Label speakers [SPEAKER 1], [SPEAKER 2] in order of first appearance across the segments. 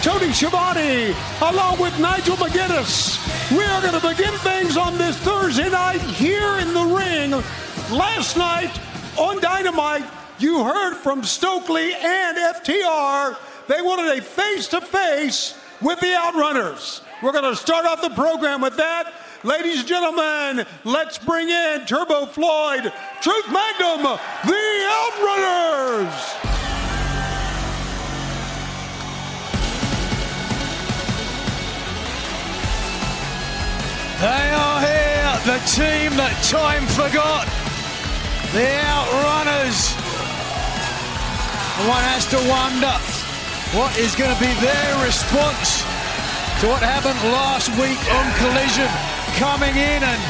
[SPEAKER 1] Tony Schiavone, along with Nigel McGuinness. We are going to begin things on this Thursday night here in the ring. Last night on Dynamite, you heard from Stokely and FTR. They wanted a face-to-face with the Outrunners. We're going to start off the program with that. Ladies and gentlemen, let's bring in Turbo Floyd, Truth Magnum, the Outrunners.
[SPEAKER 2] They are here, the team that time forgot, the Outrunners. One has to wonder what is going to be their response to what happened last week on Collision, coming in and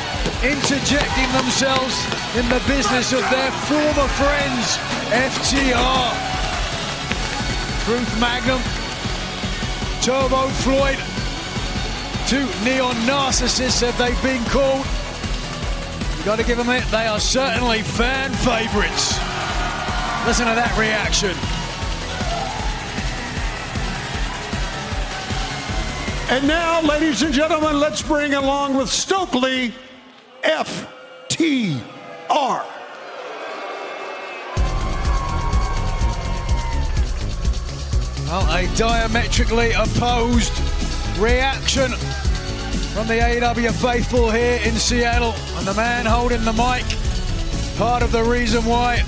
[SPEAKER 2] interjecting themselves in the business of their former friends, FTR. Truth Magnum, Turbo Floyd, two neon narcissists have they been called. You got to give them it, they are certainly fan favorites. Listen to that reaction.
[SPEAKER 1] And now, ladies and gentlemen, let's bring along with Stokely, FTR.
[SPEAKER 2] Well, a diametrically opposed reaction from the AEW faithful here in Seattle. And the man holding the mic, part of the reason why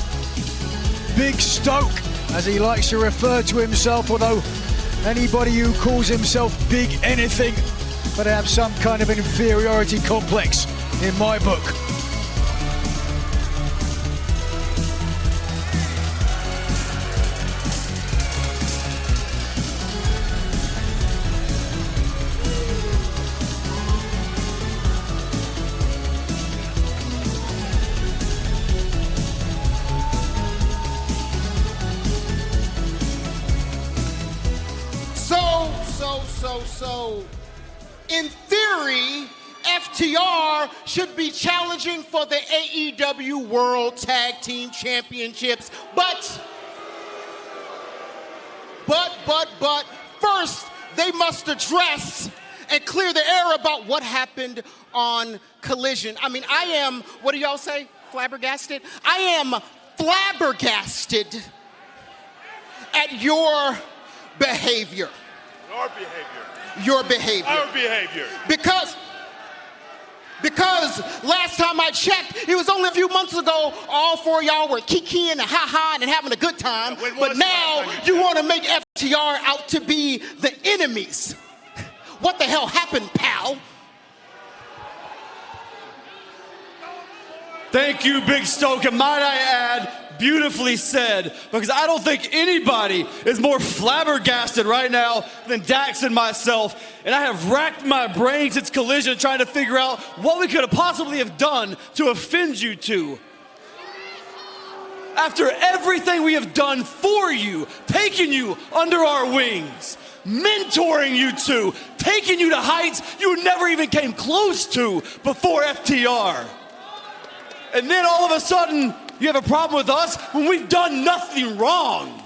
[SPEAKER 2] Big Stoke, as he likes to refer to himself, although anybody who calls himself big anything better have some kind of inferiority complex in my book.
[SPEAKER 3] So, in theory, FTR should be challenging for the AEW World Tag Team Championships, but, first, they must address and clear the air about what happened on Collision. I mean, I am, what do y'all say, flabbergasted? I am flabbergasted at your behavior. Your behavior.
[SPEAKER 4] Our behavior.
[SPEAKER 3] Because last time I checked, it was only a few months ago, all four of y'all were kikiing and ha-ha and having a good time. But now you want to make FTR out to be the enemies. What the hell happened, pal?
[SPEAKER 4] Thank you, Big Stoke, and might I add, beautifully said, because I don't think anybody is more flabbergasted right now than Dax and myself, and I have racked my brain since Collision trying to figure out what we could have possibly have done to offend you two. After everything we have done for you, taking you under our wings, mentoring you two, taking you to heights you never even came close to before FTR. And then all of a sudden, you have a problem with us when we've done nothing wrong.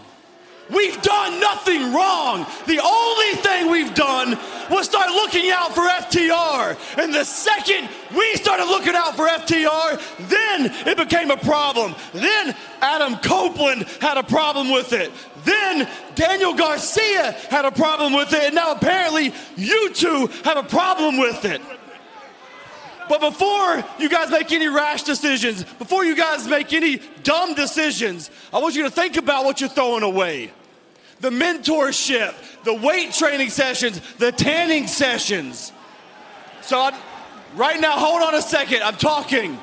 [SPEAKER 4] We've done nothing wrong. The only thing we've done was start looking out for FTR. And the second we started looking out for FTR, then it became a problem. Then Adam Copeland had a problem with it. Then Daniel Garcia had a problem with it. And now apparently you two have a problem with it. But before you guys make any rash decisions, before you guys make any dumb decisions, I want you to think about what you're throwing away. The mentorship, the weight training sessions, the tanning sessions. So right now, hold on a second, I'm talking.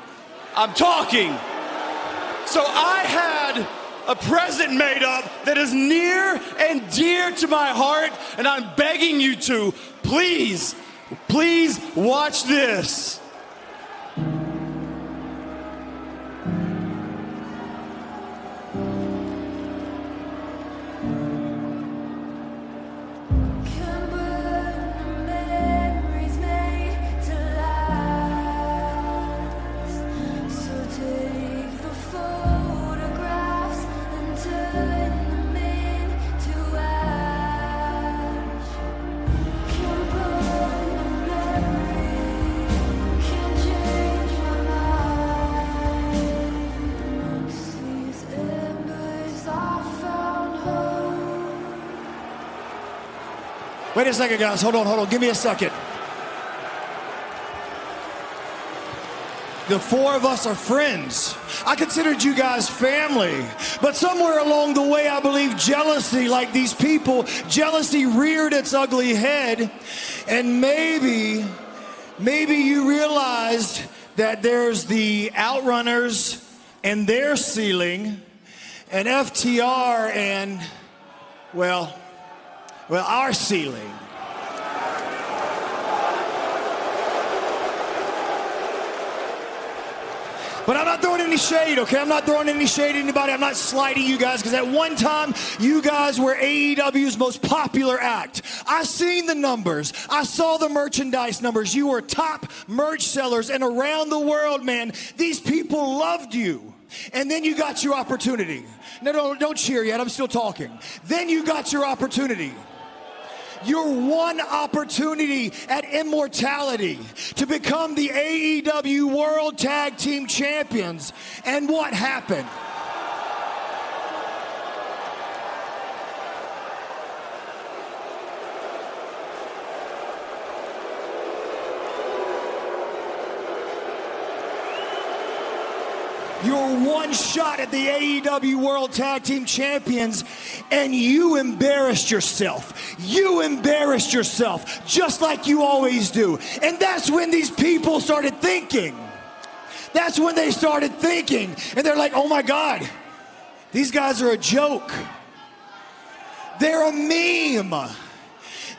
[SPEAKER 4] So I had a present made up that is near and dear to my heart, and I'm begging you to, please watch this.
[SPEAKER 5] Wait a second, guys. Hold on. Give me a second. The four of us are friends. I considered you guys family. But somewhere along the way, I believe jealousy, like these people, jealousy reared its ugly head. And maybe you realized that there's the Outrunners and their ceiling, and FTR and, well, our ceiling. But I'm not throwing any shade, okay? I'm not throwing any shade at anybody. I'm not slighting you guys, because at one time, you guys were AEW's most popular act. I seen the numbers. I saw the merchandise numbers. You were top merch sellers, and around the world, man, these people loved you. And then you got your opportunity. No, don't cheer yet. I'm still talking. Then you got your opportunity. Your one opportunity at immortality to become the AEW World Tag Team Champions. And what happened? Your one shot at the AEW World Tag Team Champions, and you embarrassed yourself. You embarrassed yourself, just like you always do. And that's when these people started thinking. That's when they started thinking. And they're like, oh my God, these guys are a joke. They're a meme.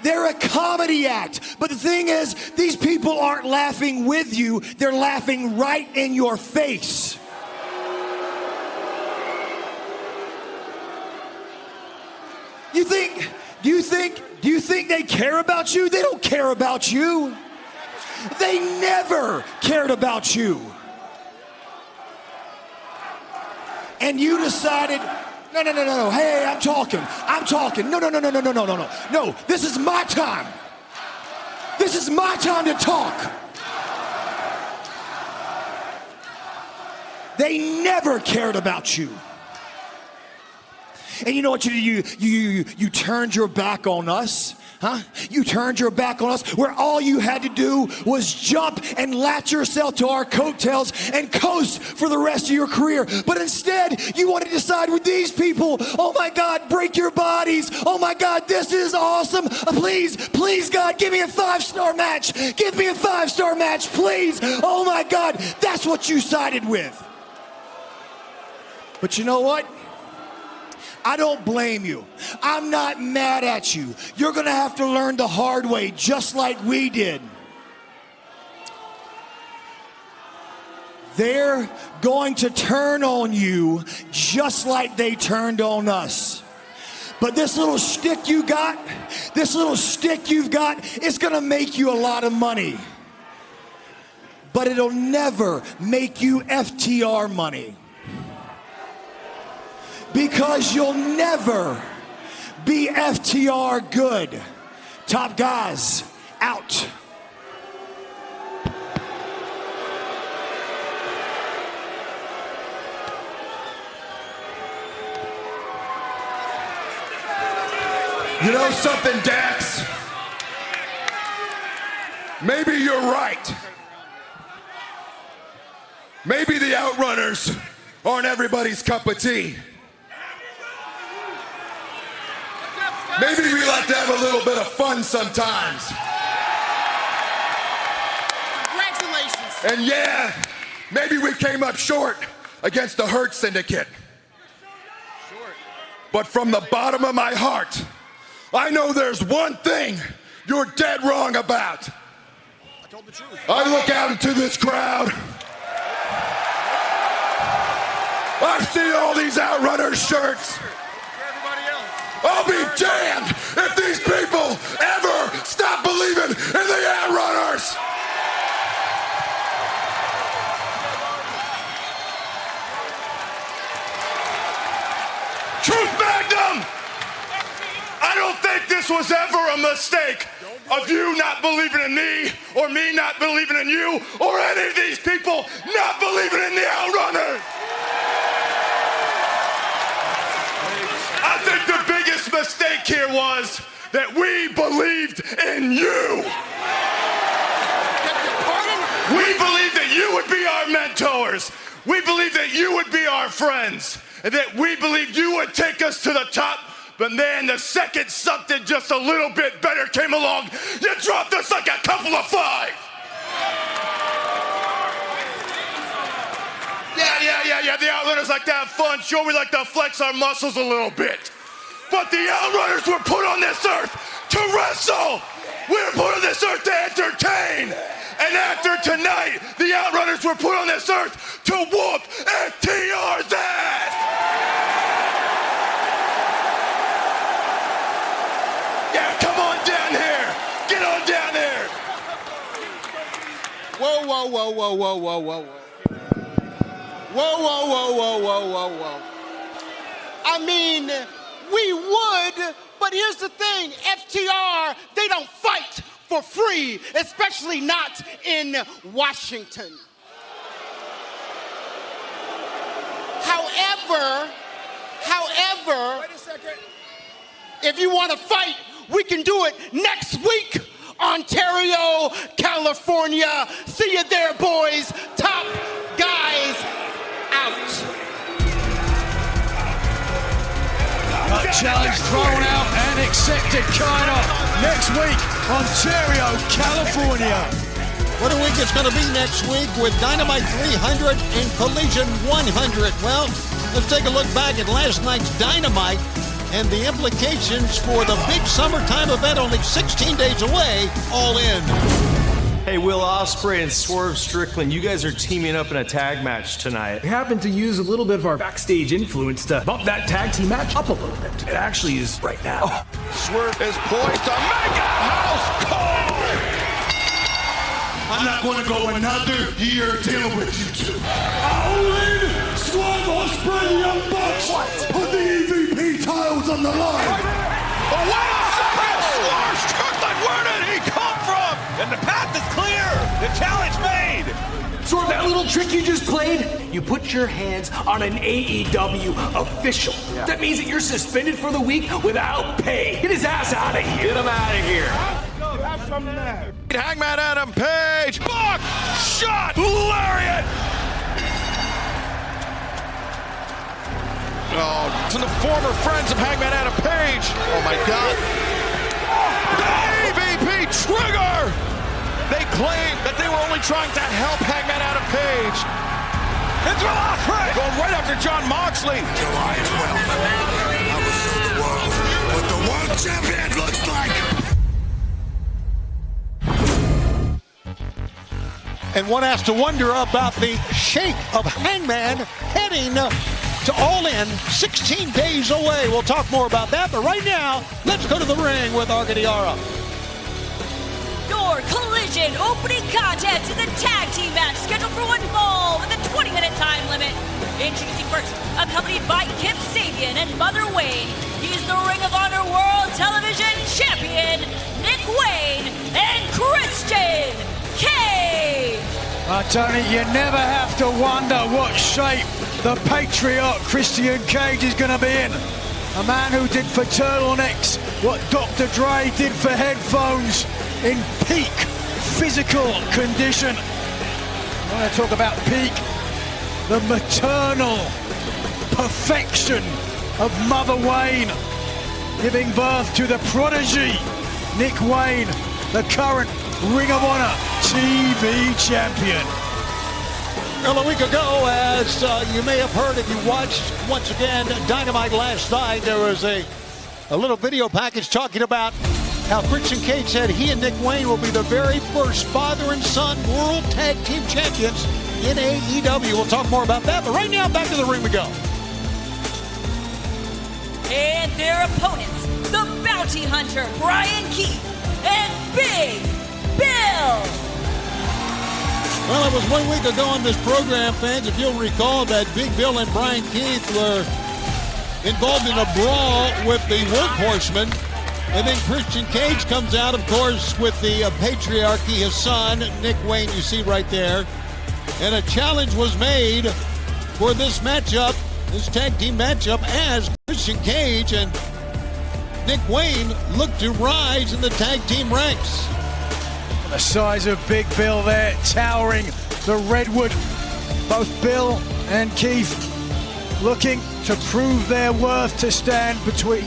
[SPEAKER 5] They're a comedy act. But the thing is, these people aren't laughing with you. They're laughing right in your face. Do you think they care about you? They don't care about you. They never cared about you. And you decided, no. Hey, I'm talking. No, this is my time. This is my time to talk. They never cared about you. And you know what you did? You turned your back on us, huh? You turned your back on us, where all you had to do was jump and latch yourself to our coattails and coast for the rest of your career. But instead, you wanted to side with these people. Oh my God, break your bodies. Oh my God, this is awesome. Please, God, give me a 5-star match. Give me a 5-star match, please. Oh my God, that's what you sided with. But you know what? I don't blame you. I'm not mad at you. You're gonna have to learn the hard way, just like we did. They're going to turn on you just like they turned on us. But this little stick you've got, it's gonna make you a lot of money. But it'll never make you FTR money. Because you'll never be FTR good. Top guys, out.
[SPEAKER 6] You know something, Dax? Maybe you're right. Maybe the Outrunners aren't everybody's cup of tea. Maybe we like to have a little bit of fun sometimes.
[SPEAKER 3] Congratulations.
[SPEAKER 6] And yeah, maybe we came up short against the Hurt Syndicate. But from the bottom of my heart, I know there's one thing you're dead wrong about.
[SPEAKER 3] I told the truth.
[SPEAKER 6] I look out into this crowd. I see all these Outrunners shirts. I'll be damned if these people ever stop believing in the Outrunners.
[SPEAKER 4] Truth Magnum! I don't think this was ever a mistake of you not believing in me, or me not believing in you, or any of these people not believing in the Outrunners. I think the biggest mistake here was
[SPEAKER 6] that we believed in you. We believed that you would be our mentors. We believed that you would be our friends. And that we believed you would take us to the top. But then the second something just a little bit better came along, you dropped us like a couple of five. Yeah. The Outrunners like to have fun. Sure, we like to flex our muscles a little bit. But the Outrunners were put on this earth to wrestle. We were put on this earth to entertain. And after tonight, the Outrunners were put on this earth to whoop FTR's ass. Yeah, come on down here. Get on down here.
[SPEAKER 3] Whoa. I mean, we would, but here's the thing, FTR, they don't fight for free, especially not in Washington. However, wait a second. If you want to fight, we can do it next week, Ontario, California. See you there, boys. Top guys out.
[SPEAKER 2] Challenge thrown out and accepted, kind of. Next week, Ontario, California.
[SPEAKER 1] What a week it's going to be next week with Dynamite 300 and Collision 100. Well, let's take a look back at last night's Dynamite and the implications for the big summertime event only 16 days away, All In.
[SPEAKER 7] Hey, Will Ospreay and Swerve Strickland, you guys are teaming up in a tag match tonight.
[SPEAKER 8] We happened to use a little bit of our backstage influence to bump that tag team match up a little bit. It actually is right now.
[SPEAKER 6] Oh, Swerve is poised to make a house call. I'm not going to go another year dealing with you two. All In, Swerve, Ospreay, the Young Bucks, put the EVP titles on the line.
[SPEAKER 9] Oh, wait a second! Swerve Strickland, where did he come from? And the path is clear. The challenge made.
[SPEAKER 8] Sort of that little trick you just played? You put your hands on an AEW official. Yeah. That means that you're suspended for the week without pay. Get his ass out of here.
[SPEAKER 7] Get him out of here.
[SPEAKER 6] Have some there.
[SPEAKER 9] Hangman Adam Page. Buck shot. Lariat. Oh, from the former friends of Hangman Adam Page. Oh my God. AVP Trigger. They claim that they were only trying to help Hangman Adam Page. It's Will Ospreay going right after John Moxley.
[SPEAKER 6] July 12th. I will show the world what the world champion looks like.
[SPEAKER 1] And one has to wonder about the shape of Hangman heading to All In 16 days away. We'll talk more about that, but right now, let's go to the ring with Arcadiara.
[SPEAKER 10] Your Collision opening contest is a tag team match scheduled for one fall with a 20-minute time limit. Introducing first, accompanied by Kip Sabian and Mother Wayne, he's the Ring of Honor World Television Champion, Nick Wayne and Christian Cage.
[SPEAKER 2] Tony, you never have to wonder what shape the Patriot Christian Cage is going to be in. A man who did for turtlenecks what Dr. Dre did for headphones in peak physical condition. I want to talk about peak, the maternal perfection of Mother Wayne, giving birth to the prodigy, Nick Wayne, the current Ring of Honor TV champion.
[SPEAKER 1] Well, a week ago, as you may have heard if you watched, once again, Dynamite last night, there was a little video package talking about how Christian Cage said he and Nick Wayne will be the very first father and son World Tag Team Champions in AEW. We'll talk more about that, but right now, back to the ring we go.
[SPEAKER 10] And their opponents, the Bounty Hunter, Brian Keith, and Big Bill.
[SPEAKER 1] Well, it was 1 week ago on this program, fans, if you'll recall that Big Bill and Brian Keith were involved in a brawl with the Workhorsemen. And then Christian Cage comes out, of course, with the patriarchy, his son, Nick Wayne, you see right there. And a challenge was made for this matchup, this tag team matchup, as Christian Cage and Nick Wayne look to rise in the tag team ranks.
[SPEAKER 2] The size of Big Bill there, towering the Redwood. Both Bill and Keith looking to prove their worth, to stand between,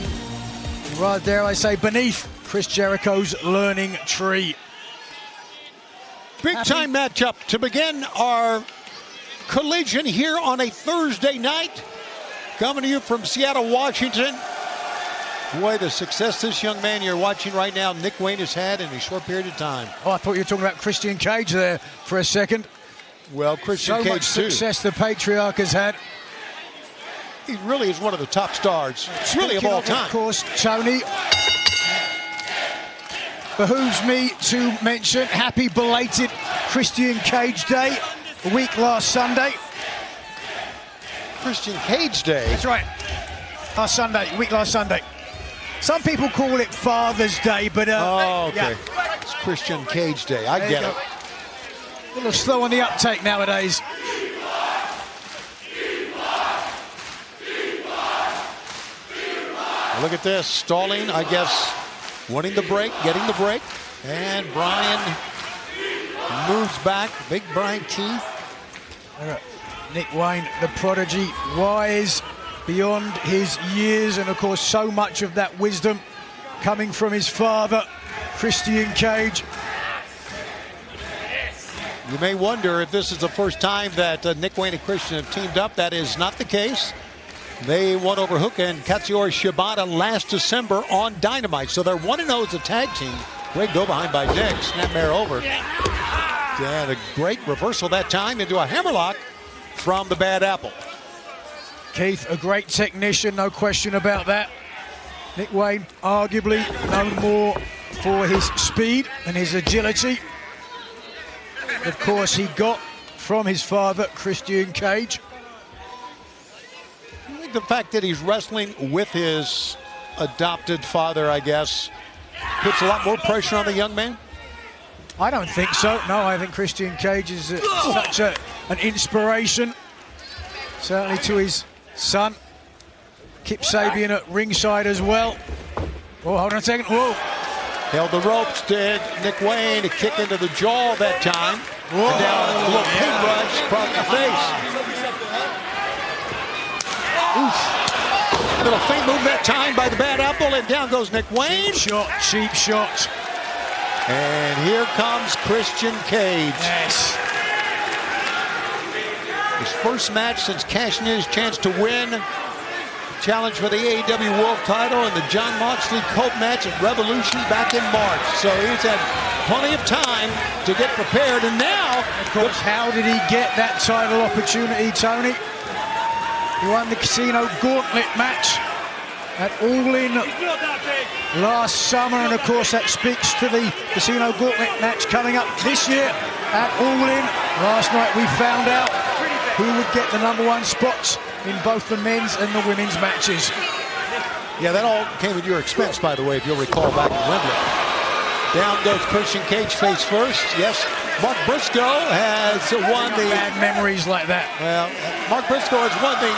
[SPEAKER 2] rather dare I say, beneath Chris Jericho's learning tree.
[SPEAKER 1] Big time matchup to begin our Collision here on a Thursday night. Coming to you from Seattle, Washington. Boy, the success this young man you're watching right now, Nick Wayne, has had in a short period of time.
[SPEAKER 2] Oh, I thought you were talking about Christian Cage there for a second.
[SPEAKER 1] Well, Christian Cage,
[SPEAKER 2] so much success the Patriarch has had.
[SPEAKER 1] He really is one of the top stars, really, of all time.
[SPEAKER 2] Of course, Tony, behooves me to mention happy belated Christian Cage Day, a week last Sunday.
[SPEAKER 1] Christian Cage Day?
[SPEAKER 2] That's right. Last Sunday. Some people call it Father's Day, but
[SPEAKER 1] oh, okay.
[SPEAKER 2] Yeah.
[SPEAKER 1] It's Christian Cage Day. I get it.
[SPEAKER 2] A little slow on the uptake nowadays.
[SPEAKER 1] Look at this, stalling, I guess, wanting the break, getting the break, and Brian moves back. Big Brian Keith.
[SPEAKER 2] Nick Wayne, the prodigy, wise beyond his years, and of course so much of that wisdom coming from his father, Christian Cage.
[SPEAKER 1] You may wonder if this is the first time that Nick Wayne and Christian have teamed up. That is not the case. They won over Hook and Katsuyori Shibata last December on Dynamite. So they're 1-0 as a tag team. Great go behind by Nick. Snapmare over. Yeah, the great reversal that time into a hammerlock from the Bad Apple.
[SPEAKER 2] Keith, a great technician, no question about that. Nick Wayne, arguably known more for his speed and his agility. Of course, he got from his father, Christian Cage.
[SPEAKER 1] I think the fact that he's wrestling with his adopted father, I guess, puts a lot more pressure on the young man?
[SPEAKER 2] I don't think so. No, I think Christian Cage is such an inspiration, certainly to his son. Kip Sabian at ringside as well. Oh, hold on a second. Whoa.
[SPEAKER 1] Held the ropes, did Nick Wayne, a kick into the jaw that time.
[SPEAKER 2] Whoa.
[SPEAKER 1] And down a little paintbrush across the face. Oof. A little feint move that time by the Bad Apple, and down goes Nick Wayne.
[SPEAKER 2] Cheap shot.
[SPEAKER 1] And here comes Christian Cage.
[SPEAKER 2] Yes.
[SPEAKER 1] His first match since cashing in his chance to win. Challenge for the AEW World title and the John Moxley Colt match at Revolution back in March. So he's had plenty of time to get prepared, and now,
[SPEAKER 2] of course, how did he get that title opportunity, Tony? He won the Casino Gauntlet match at All In last summer, and of course that speaks to the Casino Gauntlet match coming up this year at All In. Last night we found out who would get the #1 spots in both the men's and the women's matches.
[SPEAKER 1] Yeah, that all came at your expense, by the way, if you'll recall back at Wembley. Down goes Christian Cage face first. Yes, Mark Briscoe has won the...
[SPEAKER 2] Bad memories like that.
[SPEAKER 1] Well, Mark Briscoe has won the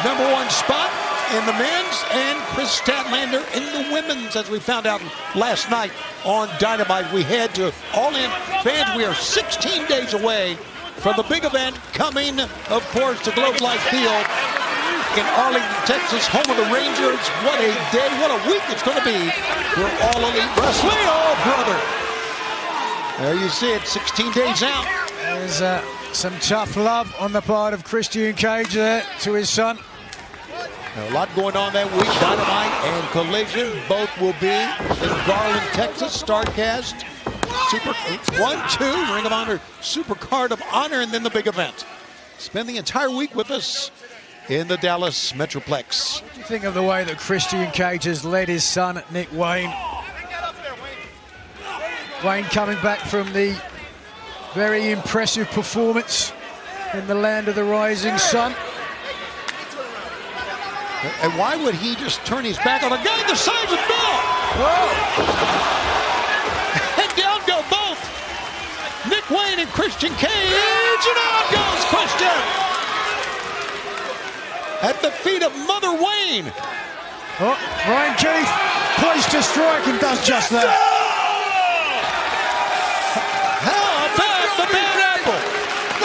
[SPEAKER 1] #1 spot in the men's, and Chris Statlander in the women's, as we found out last night on Dynamite. We head to All In. Fans, we are 16 days away from the big event coming, of course, to Globe Life Field in Arlington, Texas, home of the Rangers. What a day, what a week it's going to be for All Elite Wrestling. Oh, brother. There you see it, 16 days out.
[SPEAKER 2] There's some tough love on the part of Christian Cage there to his son.
[SPEAKER 1] A lot going on that week. Dynamite and Collision both will be in Garland, Texas. Starcast, Super 1-2, Ring of Honor, Super Card of Honor, and then the big event. Spend the entire week with us in the Dallas Metroplex.
[SPEAKER 2] What do you think of the way that Christian Cage has led his son, Nick Wayne? Wayne coming back from the very impressive performance in the Land of the Rising Sun.
[SPEAKER 1] And why would he just turn his back on a guy the size of Bill?
[SPEAKER 2] Whoa!
[SPEAKER 1] And down go both Nick Wayne and Christian Cage, and out goes Christian at the feet of Mother Wayne.
[SPEAKER 2] Oh, Brian Keith poised to strike and does just that.
[SPEAKER 1] How about the Bad Apple?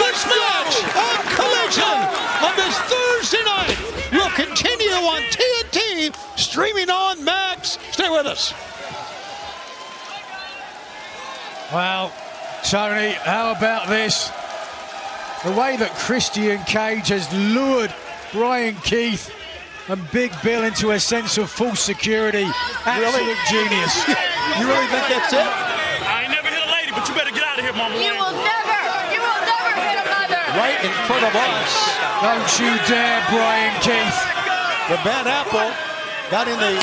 [SPEAKER 1] This match on Collision on this Thursday night will continue on TNT, streaming on Max. Stay with us.
[SPEAKER 2] Well, Tony, how about this? The way that Christian Cage has lured Brian Keith and Big Bill into a sense of false security. Absolute genius.
[SPEAKER 1] You really think that's it?
[SPEAKER 9] I ain't never hit a lady, but you better get out of here, Mama.
[SPEAKER 10] You will never hit a mother.
[SPEAKER 1] Right in front of us.
[SPEAKER 2] Don't you dare, Brian Keith.
[SPEAKER 1] The Bad Apple got in the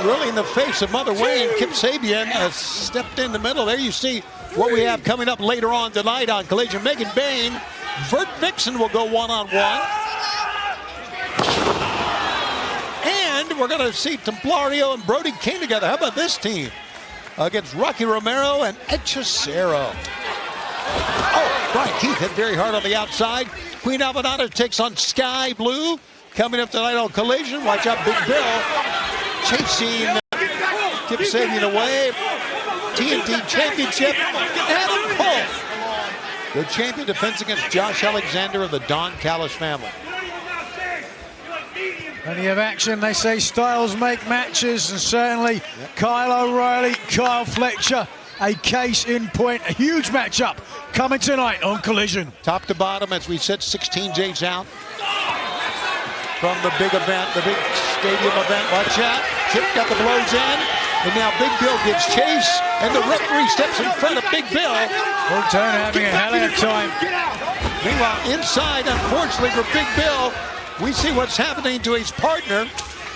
[SPEAKER 1] really in the face of Mother Wayne. Kip Sabian has stepped in the middle. There you see what we have coming up later on tonight on Collision. Megan Bain, Vert Vixen will go one-on-one. And we're going to see Templario and Brody King together. How about this team? Against Rocky Romero and Hechicero. Oh, Brian Keith hit very hard on the outside. Queen Albanada takes on Sky Blue. Coming up tonight on Collision. Watch out, Big Bill. Chasing Kip Sabian away. TNT Championship, Adam Cole. The champion defense against Josh Alexander of the Don Callis family.
[SPEAKER 2] Plenty of action. They say styles make matches, and certainly Kyle O'Reilly, Kyle Fletcher, a case in point. A huge matchup coming tonight on Collision.
[SPEAKER 1] Top to bottom, as we said, 16 days out from the big event, the big stadium event. Watch out. Kip got the blows in. And now Big Bill gives chase, and the referee steps in front of Big Bill.
[SPEAKER 2] Full turn having a hell of a time.
[SPEAKER 1] Meanwhile, inside, unfortunately for Big Bill, we see what's happening to his partner.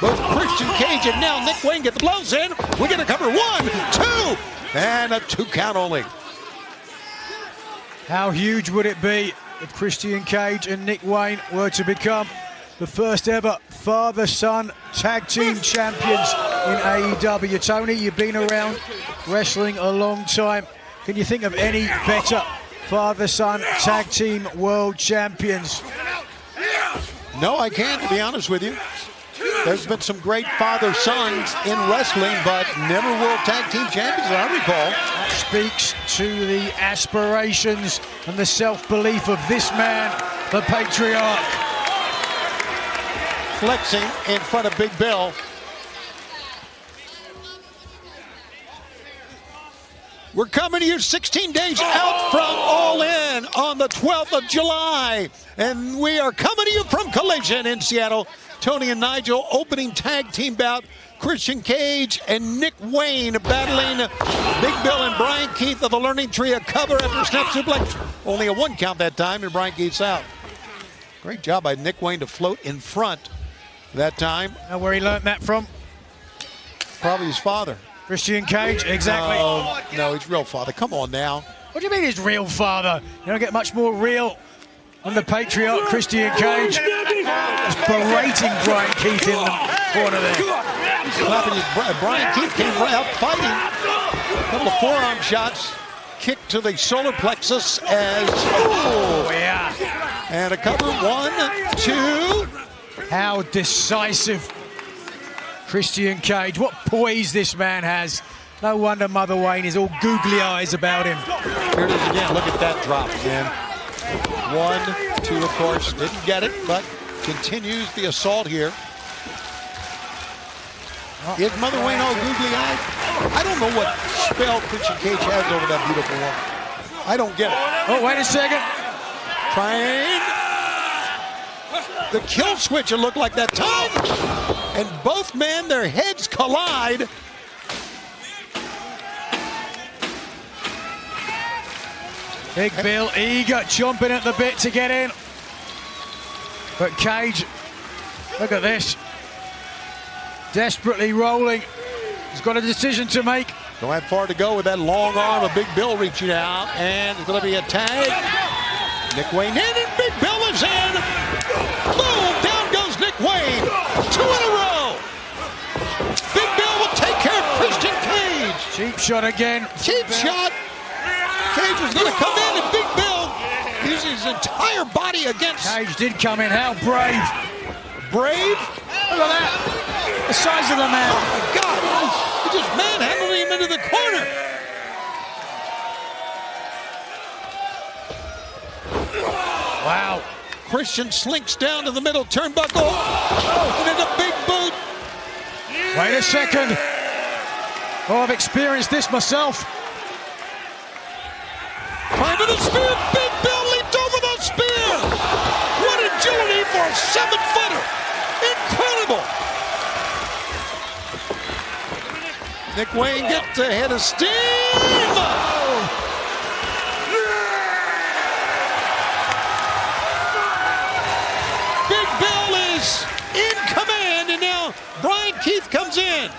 [SPEAKER 1] Both Christian Cage and now Nick Wayne get the blows in. We're going to cover 1, 2, and a 2 count only.
[SPEAKER 2] How huge would it be if Christian Cage and Nick Wayne were to become the first ever father-son tag team champions in AEW? Tony, you've been around wrestling a long time. Can you think of any better father-son tag team world champions?
[SPEAKER 1] No, I can't, to be honest with you. There's been some great father-sons in wrestling, but never world tag team champions, I recall.
[SPEAKER 2] That speaks to the aspirations and the self-belief of this man, the patriarch.
[SPEAKER 1] Flexing in front of Big Bill. We're coming to you 16 days out from All In on the 12th of July. And we are coming to you from Collision in Seattle. Tony and Nigel opening tag team bout. Christian Cage and Nick Wayne battling Big Bill and Brian Keith of the Learning Tree. A cover after snap suplex. Only a 1 count that time, and Brian Keith's out. Great job by Nick Wayne to float in front that time.
[SPEAKER 2] Now where he learned that from?
[SPEAKER 1] Probably his father.
[SPEAKER 2] Christian Cage, exactly.
[SPEAKER 1] No, his real father. Come on now.
[SPEAKER 2] What do you mean his real father? You don't get much more real than the patriarch Christian Cage. Just berating Brian Keith in the corner there.
[SPEAKER 1] He's clapping his Brian Keith came right out fighting. A couple of forearm shots. Kick to the solar plexus as...
[SPEAKER 2] Oh, yeah.
[SPEAKER 1] And a cover. 1, 2.
[SPEAKER 2] How decisive Christian Cage. What poise this man has. No wonder Mother Wayne is all googly eyes about him.
[SPEAKER 1] Here it is again. Look at that drop again. 1, 2, of course. Didn't get it, but continues the assault here. Is Mother Wayne all googly eyed? I don't know what spell Christian Cage has over that beautiful woman. I don't get it.
[SPEAKER 2] Oh, wait a second.
[SPEAKER 1] Trying. The kill switch, it looked like that time. And both men, their heads collide.
[SPEAKER 2] Big Bill eager, chomping at the bit to get in. But Cage, look at this. Desperately rolling. He's got a decision to make.
[SPEAKER 1] Don't have far to go with that long arm of Big Bill reaching out. And it's going to be a tag. Nick Wayne in, and Big Bill is in. Boom! Down goes Nick Wayne. 2 in a row. Big Bill will take care of Christian Cage.
[SPEAKER 2] Cheap shot again.
[SPEAKER 1] Cheap shot. Cage was going to come in, and Big Bill uses his entire body against.
[SPEAKER 2] Cage did come in. How brave.
[SPEAKER 1] Brave?
[SPEAKER 2] Look at that. The size of the man.
[SPEAKER 1] Oh my God! He just manhandled him into the corner.
[SPEAKER 2] Wow.
[SPEAKER 1] Christian slinks down to the middle turnbuckle. And then a big boot.
[SPEAKER 2] Wait a second. Oh, I've experienced this myself.
[SPEAKER 1] Time for the spear. Big Bill leaped over the spear. What agility for a 7-footer. Incredible. Nick Wayne gets ahead of steam. Big Bill is in command, and now Brian Keith comes in.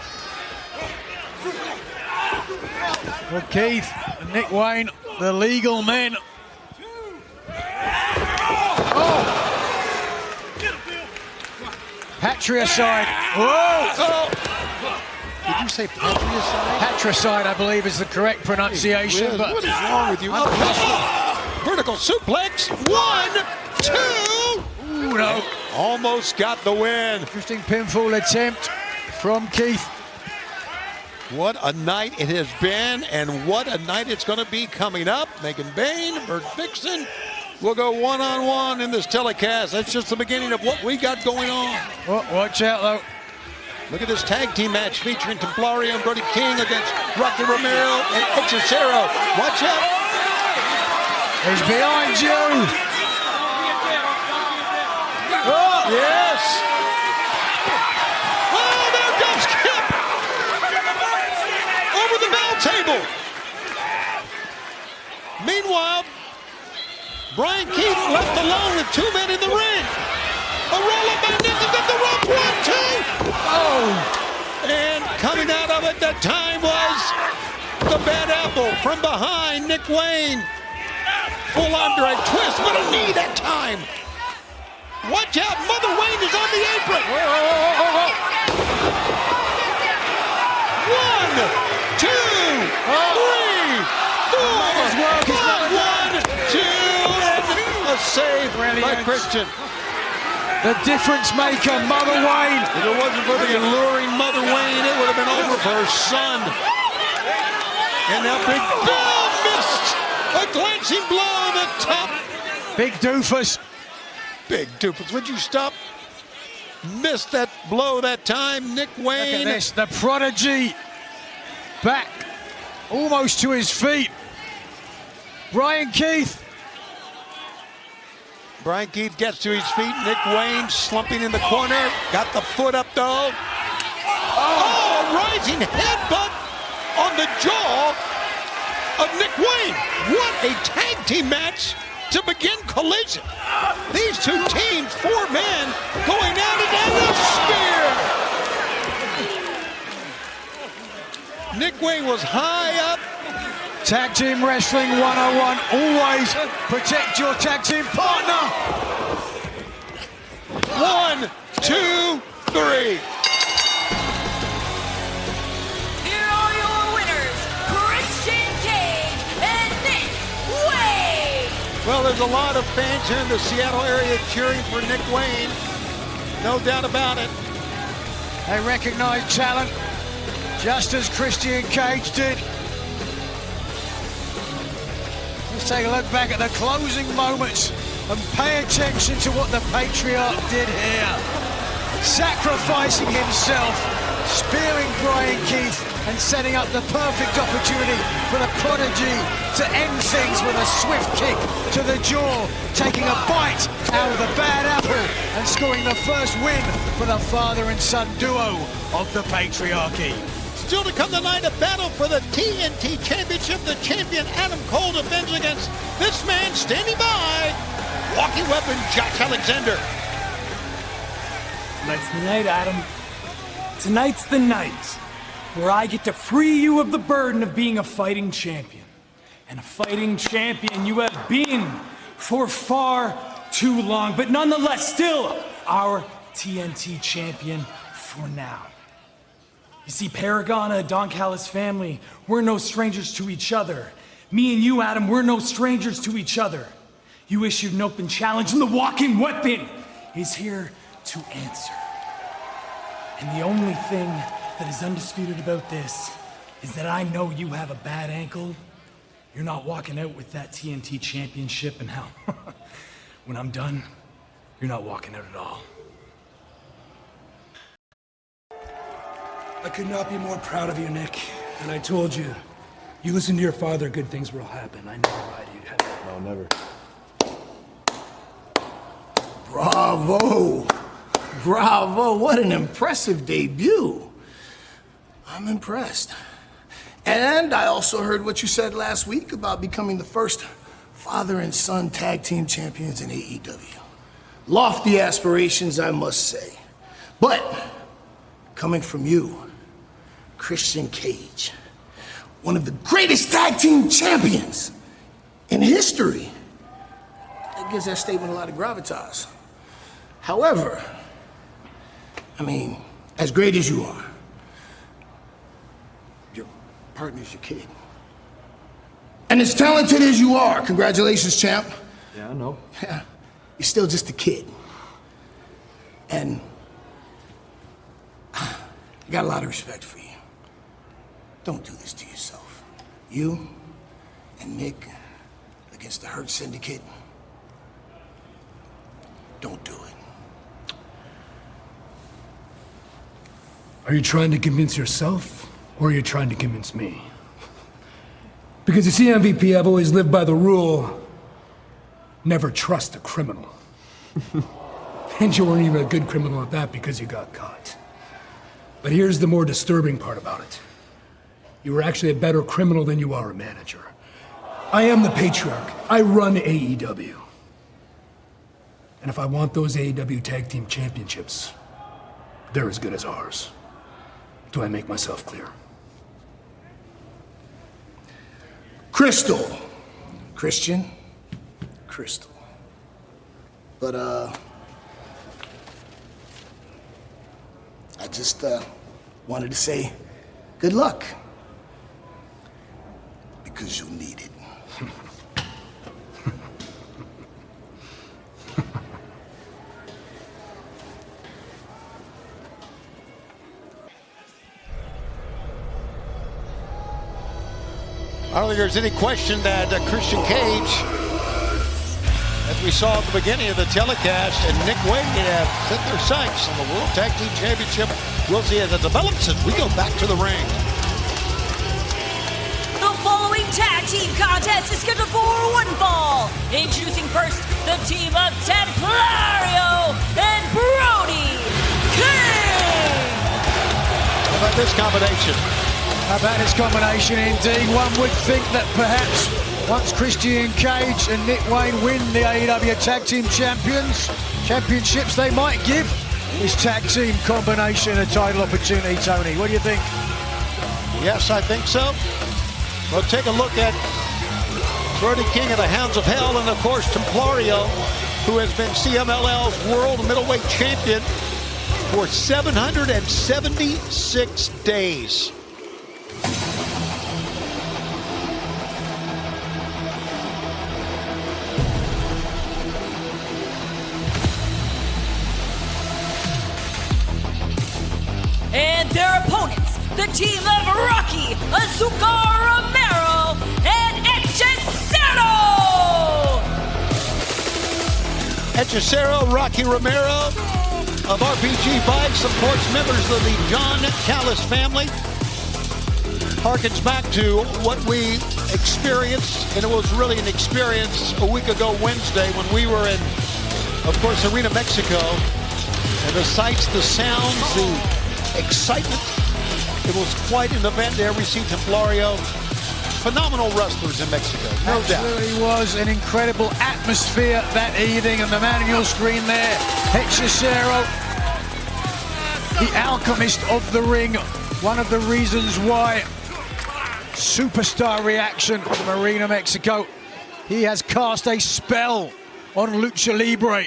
[SPEAKER 2] Well, Keith and Nick Wayne, the legal men. Oh! Patricide. Whoa! Oh.
[SPEAKER 1] Did you say patricide?
[SPEAKER 2] Patricide, I believe, is the correct pronunciation. But
[SPEAKER 1] what is wrong with you? Vertical suplex. 1, 2.
[SPEAKER 2] Ooh, no.
[SPEAKER 1] Almost got the win.
[SPEAKER 2] Interesting pinfall attempt from Keith.
[SPEAKER 1] What a night it has been, and what a night it's going to be coming up. Megan Bain, Bert Vixen will go one-on-one in this telecast. That's just the beginning of what we got going on.
[SPEAKER 2] Oh, watch out, though.
[SPEAKER 1] Look at this tag team match featuring Templario and Brody King against Rocky Romero and Hechicero. Watch out.
[SPEAKER 2] He's behind you.
[SPEAKER 1] Oh, yes. Oh, there goes Kip. Over the bell table. Meanwhile, Brian Keith left alone with 2 men in the ring. A roll-up by Nick. He's got the rope. 1, 2. Oh. And coming out of it that time was the bad apple from behind Nick Wayne. Full arm drag twist, but a knee that time. Watch out, Mother Wayne is on the apron. 1, 2, 3, 4, 5, 1, 2, and a save by Christian.
[SPEAKER 2] The difference maker, Mother Wayne.
[SPEAKER 1] If it wasn't for the alluring Mother Wayne, it would have been over for her son. And now Big Bill missed a glancing blow on the top.
[SPEAKER 2] Big doofus.
[SPEAKER 1] Big doofus. Would you stop? Missed that blow that time. Nick Wayne.
[SPEAKER 2] Look at this, the prodigy back almost to his feet. Brian Keith.
[SPEAKER 1] Brian Keith gets to his feet. Nick Wayne slumping in the corner. Got the foot up though. Oh, a rising headbutt on the jaw of Nick Wayne. What a tag team match to begin Collision. These two teams, 4 men, going at it and a spear. Nick Wayne was high up.
[SPEAKER 2] Tag Team Wrestling 101. Always protect your tag team partner.
[SPEAKER 1] 1, 2, 3.
[SPEAKER 10] Here are your winners, Christian Cage and Nick Wayne.
[SPEAKER 1] Well, there's a lot of fans here in the Seattle area cheering for Nick Wayne. No doubt about it.
[SPEAKER 2] They recognize talent, just as Christian Cage did. Let's take a look back at the closing moments and pay attention to what the Patriarch did here. Sacrificing himself, spearing Brian Keith, and setting up the perfect opportunity for the prodigy to end things with a swift kick to the jaw, taking a bite out of the bad apple and scoring the first win for the father and son duo of the Patriarchy.
[SPEAKER 1] Still to come tonight, a battle for the TNT Championship. The champion Adam Cole defends against this man standing by, walking weapon Josh Alexander.
[SPEAKER 11] Tonight's the night, Adam. Tonight's the night where I get to free you of the burden of being a fighting champion. And a fighting champion you have been for far too long, but nonetheless still our TNT champion for now. You see, Paragon and the Don Callis family, we're no strangers to each other. Me and you, Adam, we're no strangers to each other. You issued an open challenge, and the walking weapon is here to answer. And the only thing that is undisputed about this is that I know you have a bad ankle. You're not walking out with that TNT championship, and hell, when I'm done, you're not walking out at all. I could not be more proud of you, Nick. And I told you, you listen to your father, good things will happen. I never lied to you, had I?
[SPEAKER 7] No, never.
[SPEAKER 12] Bravo! Bravo! What an impressive debut. I'm impressed. And I also heard what you said last week about becoming the first father and son tag team champions in AEW. Lofty aspirations, I must say. But coming from you, Christian Cage, one of the greatest tag team champions in history, that gives that statement a lot of gravitas. However, I mean, as great as you are, your partner's your kid. And as talented as you are, congratulations, champ.
[SPEAKER 7] Yeah, I know.
[SPEAKER 12] Yeah, you're still just a kid. And I got a lot of respect for you. Don't do this to yourself. You and Nick against the Hurt Syndicate, don't do it.
[SPEAKER 11] Are you trying to convince yourself, or are you trying to convince me? Because you see, MVP, I've always lived by the rule, never trust a criminal. And you weren't even a good criminal at that because you got caught. But here's the more disturbing part about it. You were actually a better criminal than you are a manager. I am the patriarch. I run AEW. And if I want those AEW Tag Team Championships, they're as good as ours. Do I make myself clear?
[SPEAKER 12] Crystal. Christian. Crystal. But, I just, wanted to say good luck. Because you'll need it.
[SPEAKER 1] I don't think there's any question that Christian Cage, as we saw at the beginning of the telecast, and Nick Wade have set their sights on the World Tag Team Championship. We'll see as it develops as we go back to the ring.
[SPEAKER 10] The following tag team contest is scheduled for one fall. Introducing first the team of Templario and Brody King.
[SPEAKER 1] How about this combination?
[SPEAKER 2] How about this combination indeed? One would think that perhaps once Christian Cage and Nick Wayne win the AEW Tag Team Championships, they might give this tag team combination a title opportunity, Tony. What do you think?
[SPEAKER 1] Yes, I think so. We'll take a look at Brody King of the Hounds of Hell and, of course, Templario, who has been CMLL's World Middleweight Champion for 776 days.
[SPEAKER 10] And their opponents, the team of Rocky, Azúcar Romero, and Hechicero!
[SPEAKER 1] Hechicero, Rocky Romero of RPG Bikes, of course, members of the John Callis family. Harkens back to what we experienced, and it was really an experience a week ago Wednesday when we were in, of course, Arena, Mexico. And the sights, the sounds, the excitement. It was quite an event there. We see Templario, phenomenal wrestlers in Mexico, no doubt.
[SPEAKER 2] Absolutely was an incredible atmosphere that evening, and the man on your screen there, Hechicero, the alchemist of the ring, one of the reasons why superstar reaction from Arena, Mexico. He has cast a spell on Lucha Libre.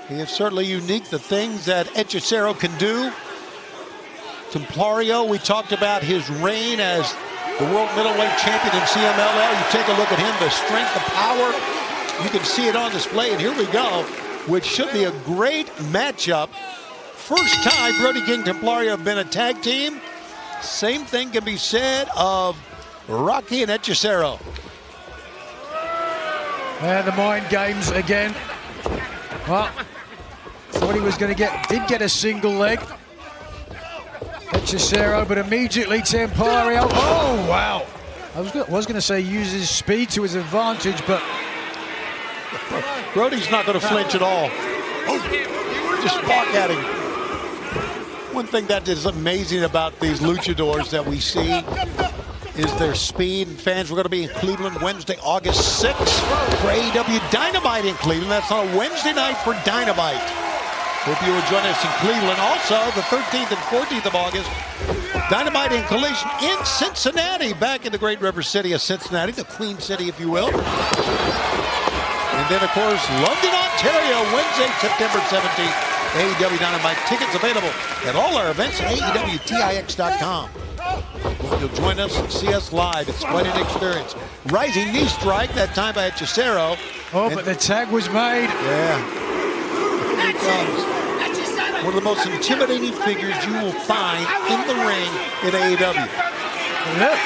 [SPEAKER 1] He is certainly unique, the things that Hechicero can do. Templario, we talked about his reign as the World Middleweight Champion in CMLL. You take a look at him, the strength, the power. You can see it on display, and here we go, which should be a great matchup first time Brody King Templario have been a tag team. Same thing can be said of Rocky and Hechicero.
[SPEAKER 2] And the mind games again. Well, thought he was going to did get a single leg. Hechicero, but immediately Templario. Oh, wow. I was going to say uses speed to his advantage, but
[SPEAKER 1] Brody's not going to flinch at all. Just bark at him. One thing that is amazing about these luchadors that we see is their speed. And fans, we're going to be in Cleveland Wednesday, August 6th for AEW Dynamite in Cleveland. That's on a Wednesday night for Dynamite. Hope you will join us in Cleveland. Also, the 13th and 14th of August, Dynamite in Collision in Cincinnati, back in the great river city of Cincinnati, the Queen City, if you will. And then, of course, London, Ontario, Wednesday, September 17th. AEW Dynamite tickets available at all our events at AEWTIX.com. Hope you'll join us and see us live. It's quite an experience. Rising knee strike, that time by Hechicero.
[SPEAKER 2] Oh, but the tag was made.
[SPEAKER 1] Yeah. Here it comes. One of the most intimidating figures you will find in the ring in AEW.
[SPEAKER 2] Look,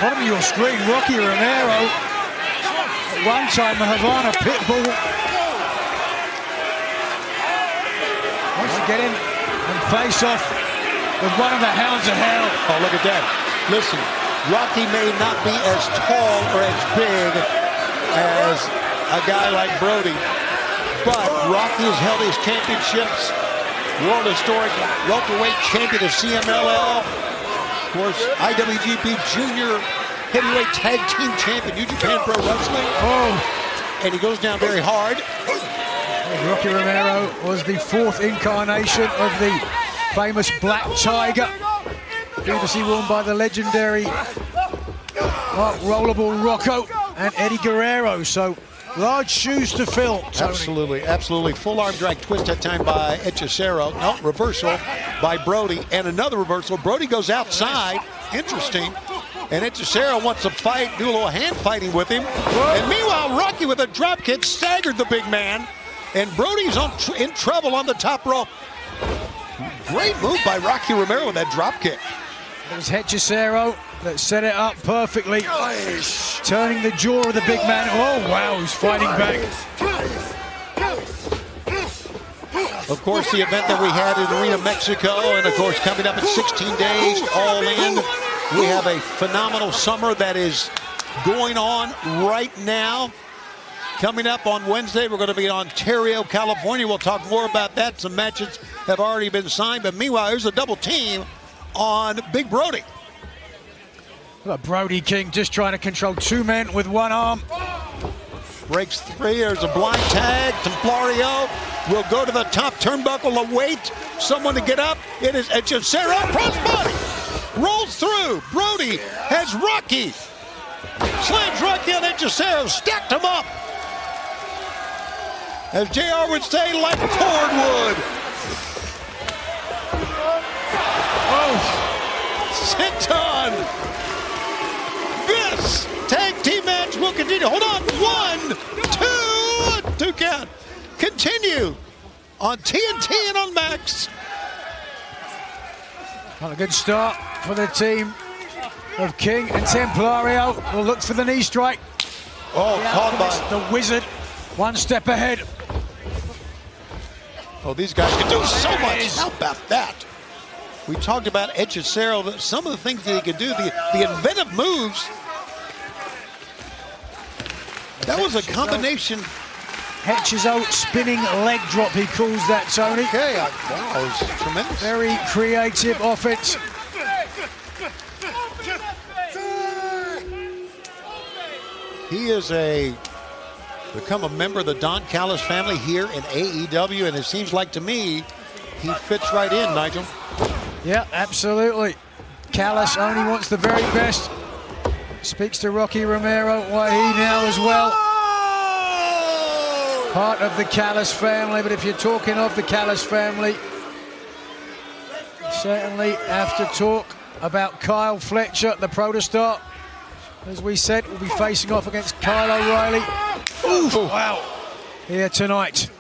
[SPEAKER 2] bottom of your screen, Rocky Romero. At one time, the Havana Pitbull. Wants to get in and face off with one of the Hounds of Hell.
[SPEAKER 1] Oh, look at that. Listen, Rocky may not be as tall or as big as a guy like Brody, but Rocky has held his championships. World historic welterweight champion of CMLL. Of course, IWGP Junior Heavyweight Tag Team Champion, New Japan Pro Wrestling.
[SPEAKER 2] Oh.
[SPEAKER 1] And he goes down very hard.
[SPEAKER 2] Rocky Romero was the fourth incarnation of the famous Black Tiger, previously worn by the legendary Rollerball Rocco and Eddie Guerrero. So large shoes to fill, Tony.
[SPEAKER 1] Absolutely, absolutely. Full arm drag twist that time by Hechicero. No, reversal by Brody. And another reversal. Brody goes outside. Interesting. And Hechicero wants to fight, do a little hand fighting with him. And meanwhile, Rocky with a drop kick staggered the big man. And Brody's in trouble on the top rope. Great move by Rocky Romero with that drop kick.
[SPEAKER 2] It was Hechicero that set it up perfectly, turning the jaw of the big man. Oh, wow, he's fighting back.
[SPEAKER 1] Of course, the event that we had in Arena, Mexico, and of course, coming up in 16 days, all in. We have a phenomenal summer that is going on right now. Coming up on Wednesday, we're going to be in Ontario, California. We'll talk more about that. Some matches have already been signed. But meanwhile, there's a double team on Big Brody.
[SPEAKER 2] Look at Brody King just trying to control two men with one arm.
[SPEAKER 1] Breaks three. There's a blind tag. Templario will go to the top turnbuckle, await someone to get up. It is Hechicero, crossbody. Rolls through. Brody has Rocky. Slams Rocky on Hechicero. Stacked him up. As JR would say, like cordwood. Oh, Senton. This tag team match will continue. Hold on. 1, 2, 2 count. Continue on TNT and on Max.
[SPEAKER 2] Well, a good start for the team of King and Templario. Will look for the knee strike.
[SPEAKER 1] Oh, caught by
[SPEAKER 2] the Wizard. One step ahead.
[SPEAKER 1] Oh, these guys can do so much. How about that? We talked about Hechicero, some of the things that he could do, the inventive moves. That was a combination.
[SPEAKER 2] Hechicero spinning leg drop, he calls that, Tony.
[SPEAKER 1] Okay, wow, it was tremendous.
[SPEAKER 2] Very creative offense.
[SPEAKER 1] He is become a member of the Don Callis family here in AEW, and it seems like to me he fits right in, Nigel.
[SPEAKER 2] Yeah, absolutely. Callis only wants the very best. Speaks to Rocky Romero, why he now as well. Part of the Callis family, but if you're talking of the Callis family, you certainly have to talk about Kyle Fletcher, the protostar. As we said, we'll be facing off against Kyle O'Reilly. Ooh, wow. Here tonight.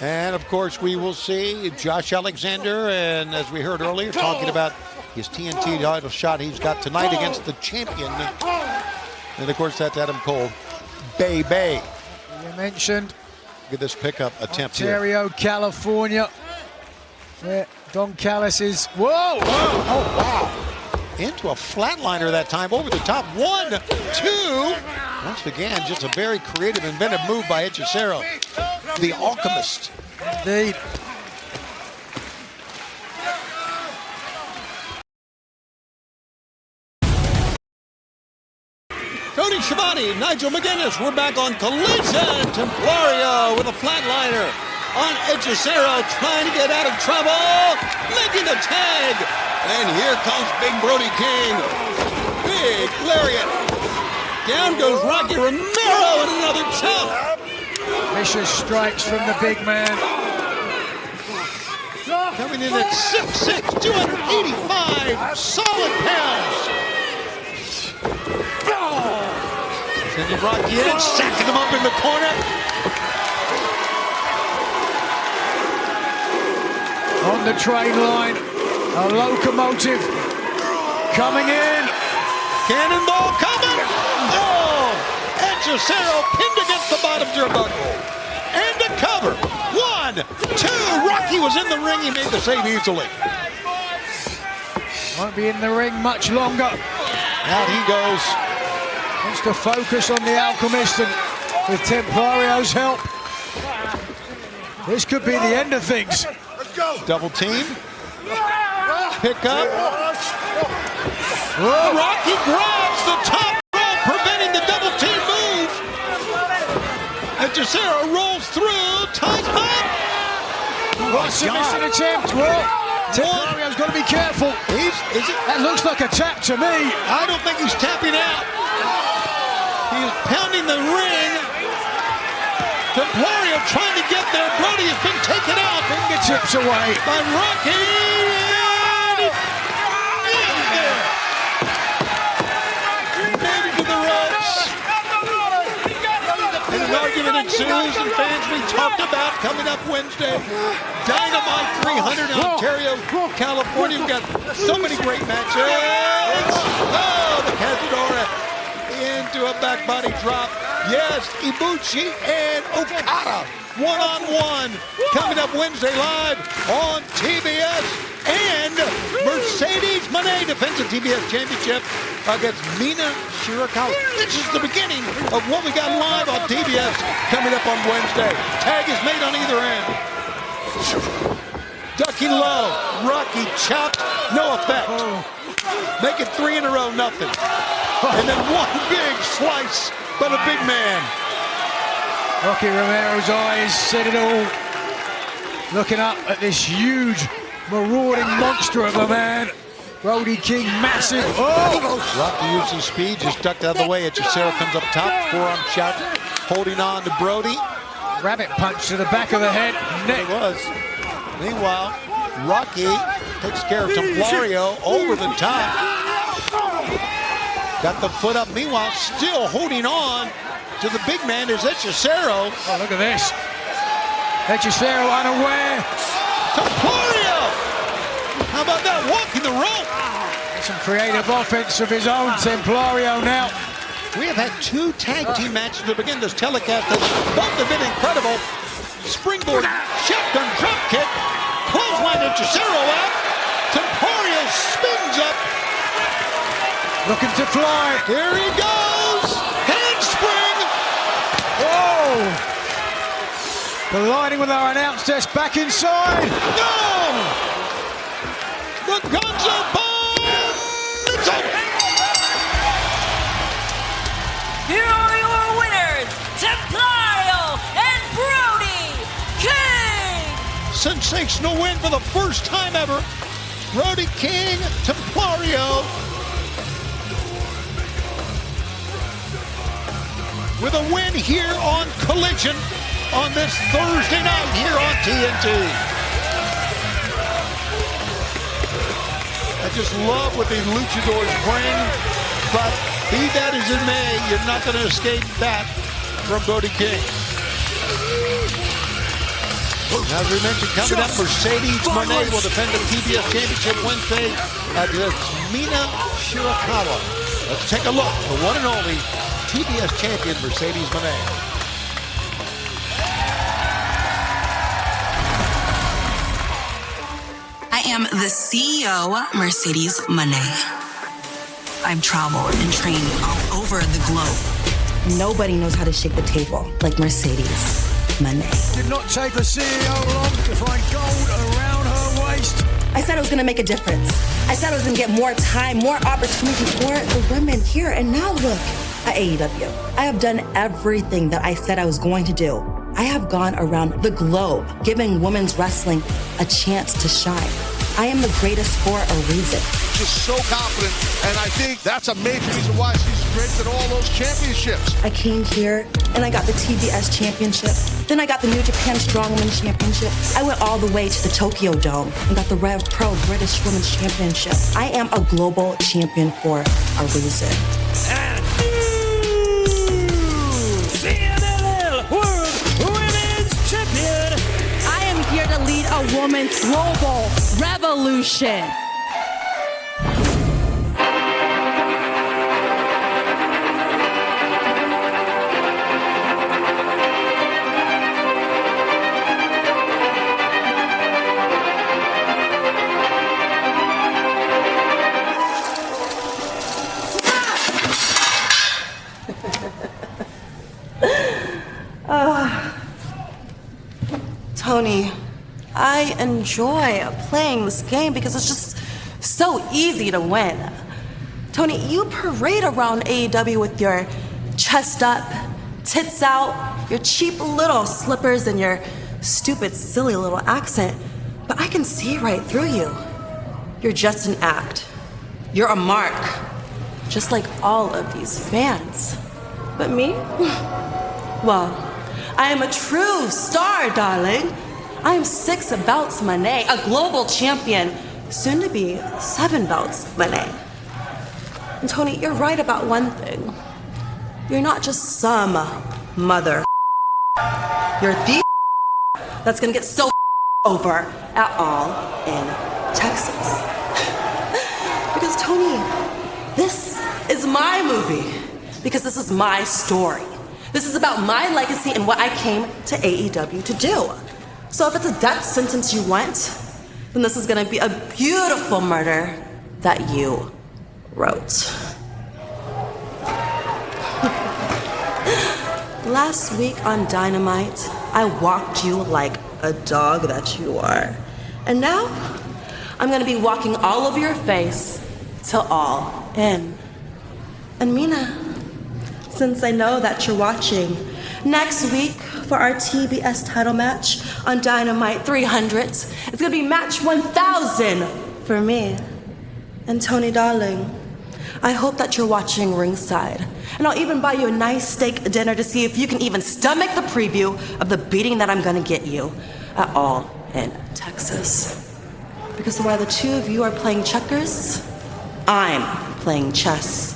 [SPEAKER 1] And, of course, we will see Josh Alexander, and as we heard earlier, talking about his TNT title shot he's got tonight against the champion. And, of course, that's Adam Cole. Bay.
[SPEAKER 2] You mentioned
[SPEAKER 1] Look at this pickup attempt
[SPEAKER 2] Ontario,
[SPEAKER 1] here.
[SPEAKER 2] California. Where Don Callis is. Whoa!
[SPEAKER 1] Oh, wow. Into a flatliner that time. Over the top. 1, 2. Once again, just a very creative, inventive move by Hechicero, the alchemist.
[SPEAKER 2] Indeed.
[SPEAKER 1] Tony Schiavone, Nigel McGuinness, we're back on Collision. Templario with a flatliner on Hechicero, trying to get out of trouble, making the tag. And here comes Big Brody King. Big lariat. Down goes Rocky Romero and another chop.
[SPEAKER 2] Vicious strikes from the big man.
[SPEAKER 1] Coming in at 6'6", 285 solid pounds. Sending Rocky in, sacking him up in the corner.
[SPEAKER 2] On the train line, a locomotive coming in.
[SPEAKER 1] Cannonball coming. Oh, Hechicero pinned against the bottom turnbuckle. And a cover. 1, 2. Rocky was in the ring. He made the save easily.
[SPEAKER 2] Won't be in the ring much longer.
[SPEAKER 1] Out he goes.
[SPEAKER 2] Wants to focus on the Alchemist, and with Templario's help, this could be the end of things.
[SPEAKER 6] Let's go.
[SPEAKER 1] Double team. Pick up. Oh, Rocky grabs the top rope, preventing the double team move. And Hechicero rolls through, ties him up.
[SPEAKER 2] What a submission attempt. Well, Templaria's got to be careful. That looks like a tap to me.
[SPEAKER 1] I don't think he's tapping out. He is pounding the ring. Templario trying to get there. Brody has been taken out.
[SPEAKER 2] Fingertips away
[SPEAKER 1] by Rocky. And he made it to the ropes. And an argument ensues, and fans we talked about coming up Wednesday. Dynamite 300 in Ontario, California. We've got so many great matches. Oh, the Cazadora into a back body drop. Yes, Ibushi and Okada one-on-one coming up Wednesday live on TBS. And Mercedes Moné defends the TBS Championship against Mina Shirakawa. This is the beginning of what we got live on TBS coming up on Wednesday. Tag is made on either end. Ducking low, Rocky chopped, no effect. Make it 3 in a row, nothing. And then one big slice by the big man.
[SPEAKER 2] Rocky Romero's eyes said it all. Looking up at this huge, marauding monster of a man. Brody King, massive. Oh!
[SPEAKER 1] Rocky uses speed, just ducked out of the way. Hechicero comes up top, forearm shot, holding on to Brody.
[SPEAKER 2] Rabbit punch to the back of the head, neck.
[SPEAKER 1] It was. Meanwhile, Rocky takes care of Templario over the top. Got the foot up. Meanwhile, still holding on to the big man is Hechicero.
[SPEAKER 2] Oh, look at this. Hechicero unaware.
[SPEAKER 1] Templario! How about that? Walking the rope.
[SPEAKER 2] Some creative offense of his own, Templario now.
[SPEAKER 1] We have had 2 tag team matches to begin this telecast that both have been incredible. Springboard, shotgun drop kick, clothesline Hechicero out. Templario spins up.
[SPEAKER 2] Looking to fly.
[SPEAKER 1] Here he goes. Handspring.
[SPEAKER 2] Whoa. Colliding with our announce desk back inside.
[SPEAKER 1] No. The Gonzo bomb. It's over.
[SPEAKER 10] Here are your winners, Templario and Brody King.
[SPEAKER 1] Sensational win for the first time ever. Brody King, Templario. With a win here on Collision on this Thursday night here on TNT. I just love what these luchadors bring, but be that as it may, you're not going to escape that from Brody King. As we mentioned, coming up, Mercedes Moné will defend the TBS Championship Wednesday against Mina Shirakawa. Let's take a look. The one and only TBS champion, Mercedes Moné.
[SPEAKER 13] I am the CEO, Mercedes Moné. I've traveled and trained all over the globe. Nobody knows how to shake the table like Mercedes Moné.
[SPEAKER 2] Did not take the CEO long to find gold around her waist.
[SPEAKER 13] I said I was gonna make a difference. I said I was gonna get more time, more opportunity for the women here. And now look at AEW. I have done everything that I said I was going to do. I have gone around the globe, giving women's wrestling a chance to shine. I am the greatest for a reason.
[SPEAKER 9] Just so confident, and I think that's a major reason why she's strengthened all those championships.
[SPEAKER 13] I came here and I got the TBS Championship. Then I got the New Japan Strongwoman Championship. I went all the way to the Tokyo Dome and got the Rev Pro British Women's Championship. I am a global champion for a reason.
[SPEAKER 11] And CMLL World Women's Champion.
[SPEAKER 13] I am here to lead a woman's global revolution. Tony, I enjoy playing this game because it's just so easy to win. Tony, you parade around AEW with your chest up, tits out, your cheap little slippers, and your stupid, silly little accent. But I can see right through you. You're just an act. You're a mark, just like all of these fans. But me? Well, I am a true star, darling. I am 6 belts Moné, a global champion, soon to be 7 belts Moné. And Tony, you're right about one thing. You're not just some mother. You're the that's gonna get so over at all in Texas. Because Tony, this is my movie. Because this is my story. This is about my legacy and what I came to AEW to do. So if it's a death sentence you want, then this is gonna be a beautiful murder that you wrote. Last week on Dynamite, I walked you like a dog that you are. And now, I'm gonna be walking all over your face till all in. And Mina, since I know that you're watching, next week for our TBS title match on Dynamite 300, it's gonna be match 1000 for me. And Tony, darling, I hope that you're watching ringside. And I'll even buy you a nice steak dinner to see if you can even stomach the preview of the beating that I'm gonna get you at All in Texas. Because while the two of you are playing checkers, I'm playing chess.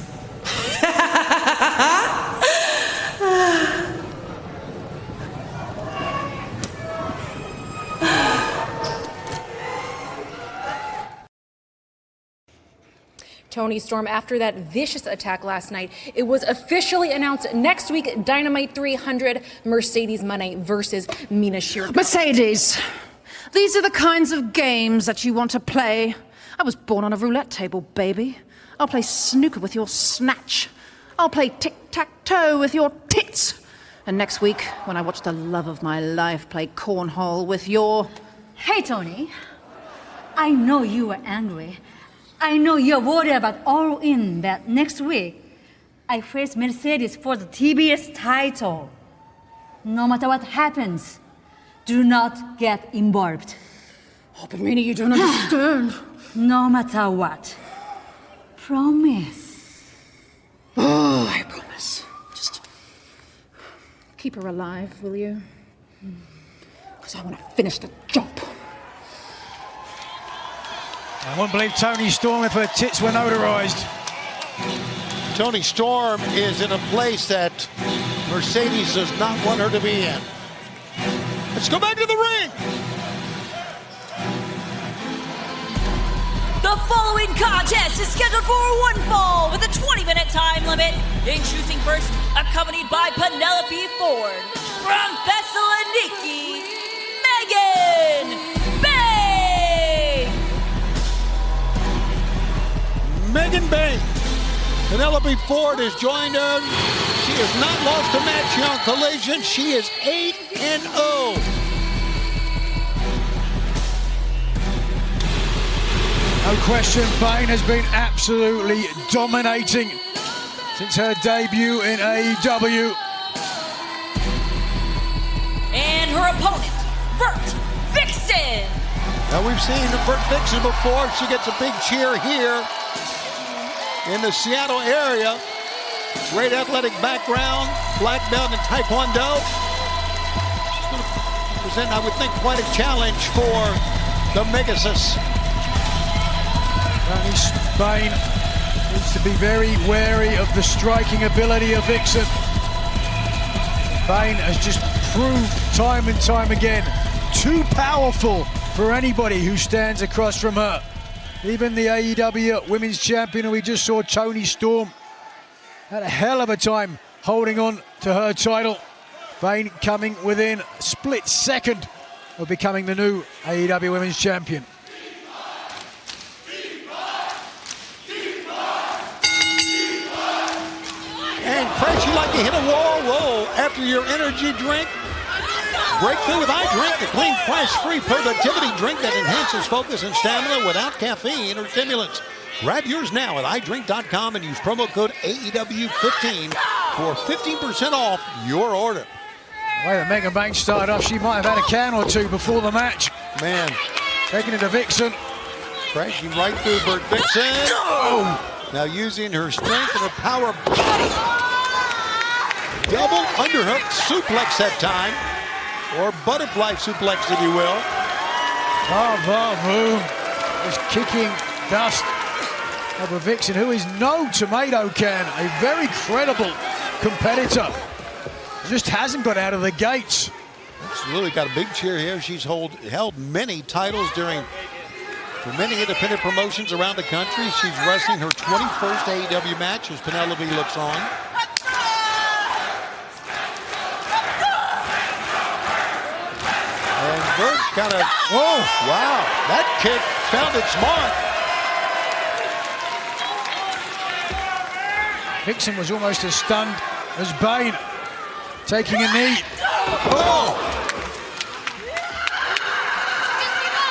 [SPEAKER 14] Tony Storm, after that vicious attack last night, it was officially announced next week, Dynamite 300, Mercedes Moné versus Mina Shirakawa.
[SPEAKER 15] Mercedes, these are the kinds of games that you want to play. I was born on a roulette table, baby. I'll play snooker with your snatch. I'll play tic-tac-toe with your tits. And next week, when I watch the love of my life play cornhole with your...
[SPEAKER 16] Hey, Tony. I know you were angry. I know you're worried about All In that next week I face Mercedes for the TBS title. No matter what happens, do not get involved.
[SPEAKER 15] Oh, but Mina, you don't understand.
[SPEAKER 16] No matter what. Promise.
[SPEAKER 15] Oh, I promise. Just keep her alive, will you? Because I want to finish the job.
[SPEAKER 2] I wouldn't believe Tony Storm if her tits were notarized.
[SPEAKER 1] Tony Storm is in a place that Mercedes does not want her to be in. Let's go back to the ring.
[SPEAKER 10] The following contest is scheduled for one fall with a 20-minute time limit. Introducing first, accompanied by Penelope Ford. From Thessaloniki, Megan Bay!
[SPEAKER 1] Megan Bay. Penelope Ford has joined her. She has not lost a match here on Collision. She is 8-0.
[SPEAKER 2] No question, Bain has been absolutely dominating since her debut in AEW.
[SPEAKER 10] And her opponent, Vert Vixen.
[SPEAKER 1] Now we've seen Vert Vixen before. She gets a big cheer here in the Seattle area. Great athletic background, black belt in Taekwondo. She's going to present, I would think, quite a challenge for the Megasus.
[SPEAKER 2] Tony Spain needs to be very wary of the striking ability of Vixen. Bain has just proved time and time again, too powerful for anybody who stands across from her. Even the AEW Women's Champion, who we just saw, Toni Storm, had a hell of a time holding on to her title. Bain coming within a split second of becoming the new AEW Women's Champion.
[SPEAKER 1] And Craig, you like to hit a wall. Whoa, after your energy drink. Breakthrough with iDrink, the clean, price-free productivity drink that enhances focus and stamina without caffeine or stimulants. Grab yours now at iDrink.com and use promo code AEW15 for 15% off your order.
[SPEAKER 2] The way that Megan Bain started off, she might have had a can or two before the match.
[SPEAKER 1] Man.
[SPEAKER 2] Taking it to Vixen.
[SPEAKER 1] Crashing right through Vert Vixen. Oh. Now using her strength and her power body. Double underhook suplex that time. Or butterfly suplex, if you will.
[SPEAKER 2] Vavoom is kicking dust over Vixen, who is no tomato can, a very credible competitor. Just hasn't got out of the gates.
[SPEAKER 1] Absolutely, got a big cheer here. She's held many titles for many independent promotions around the country. She's wrestling her 21st AEW match as Penelope looks on. And Vert kind of, oh, wow, that kick found its mark.
[SPEAKER 2] Vixen was almost as stunned as Bain, taking a knee. Oh!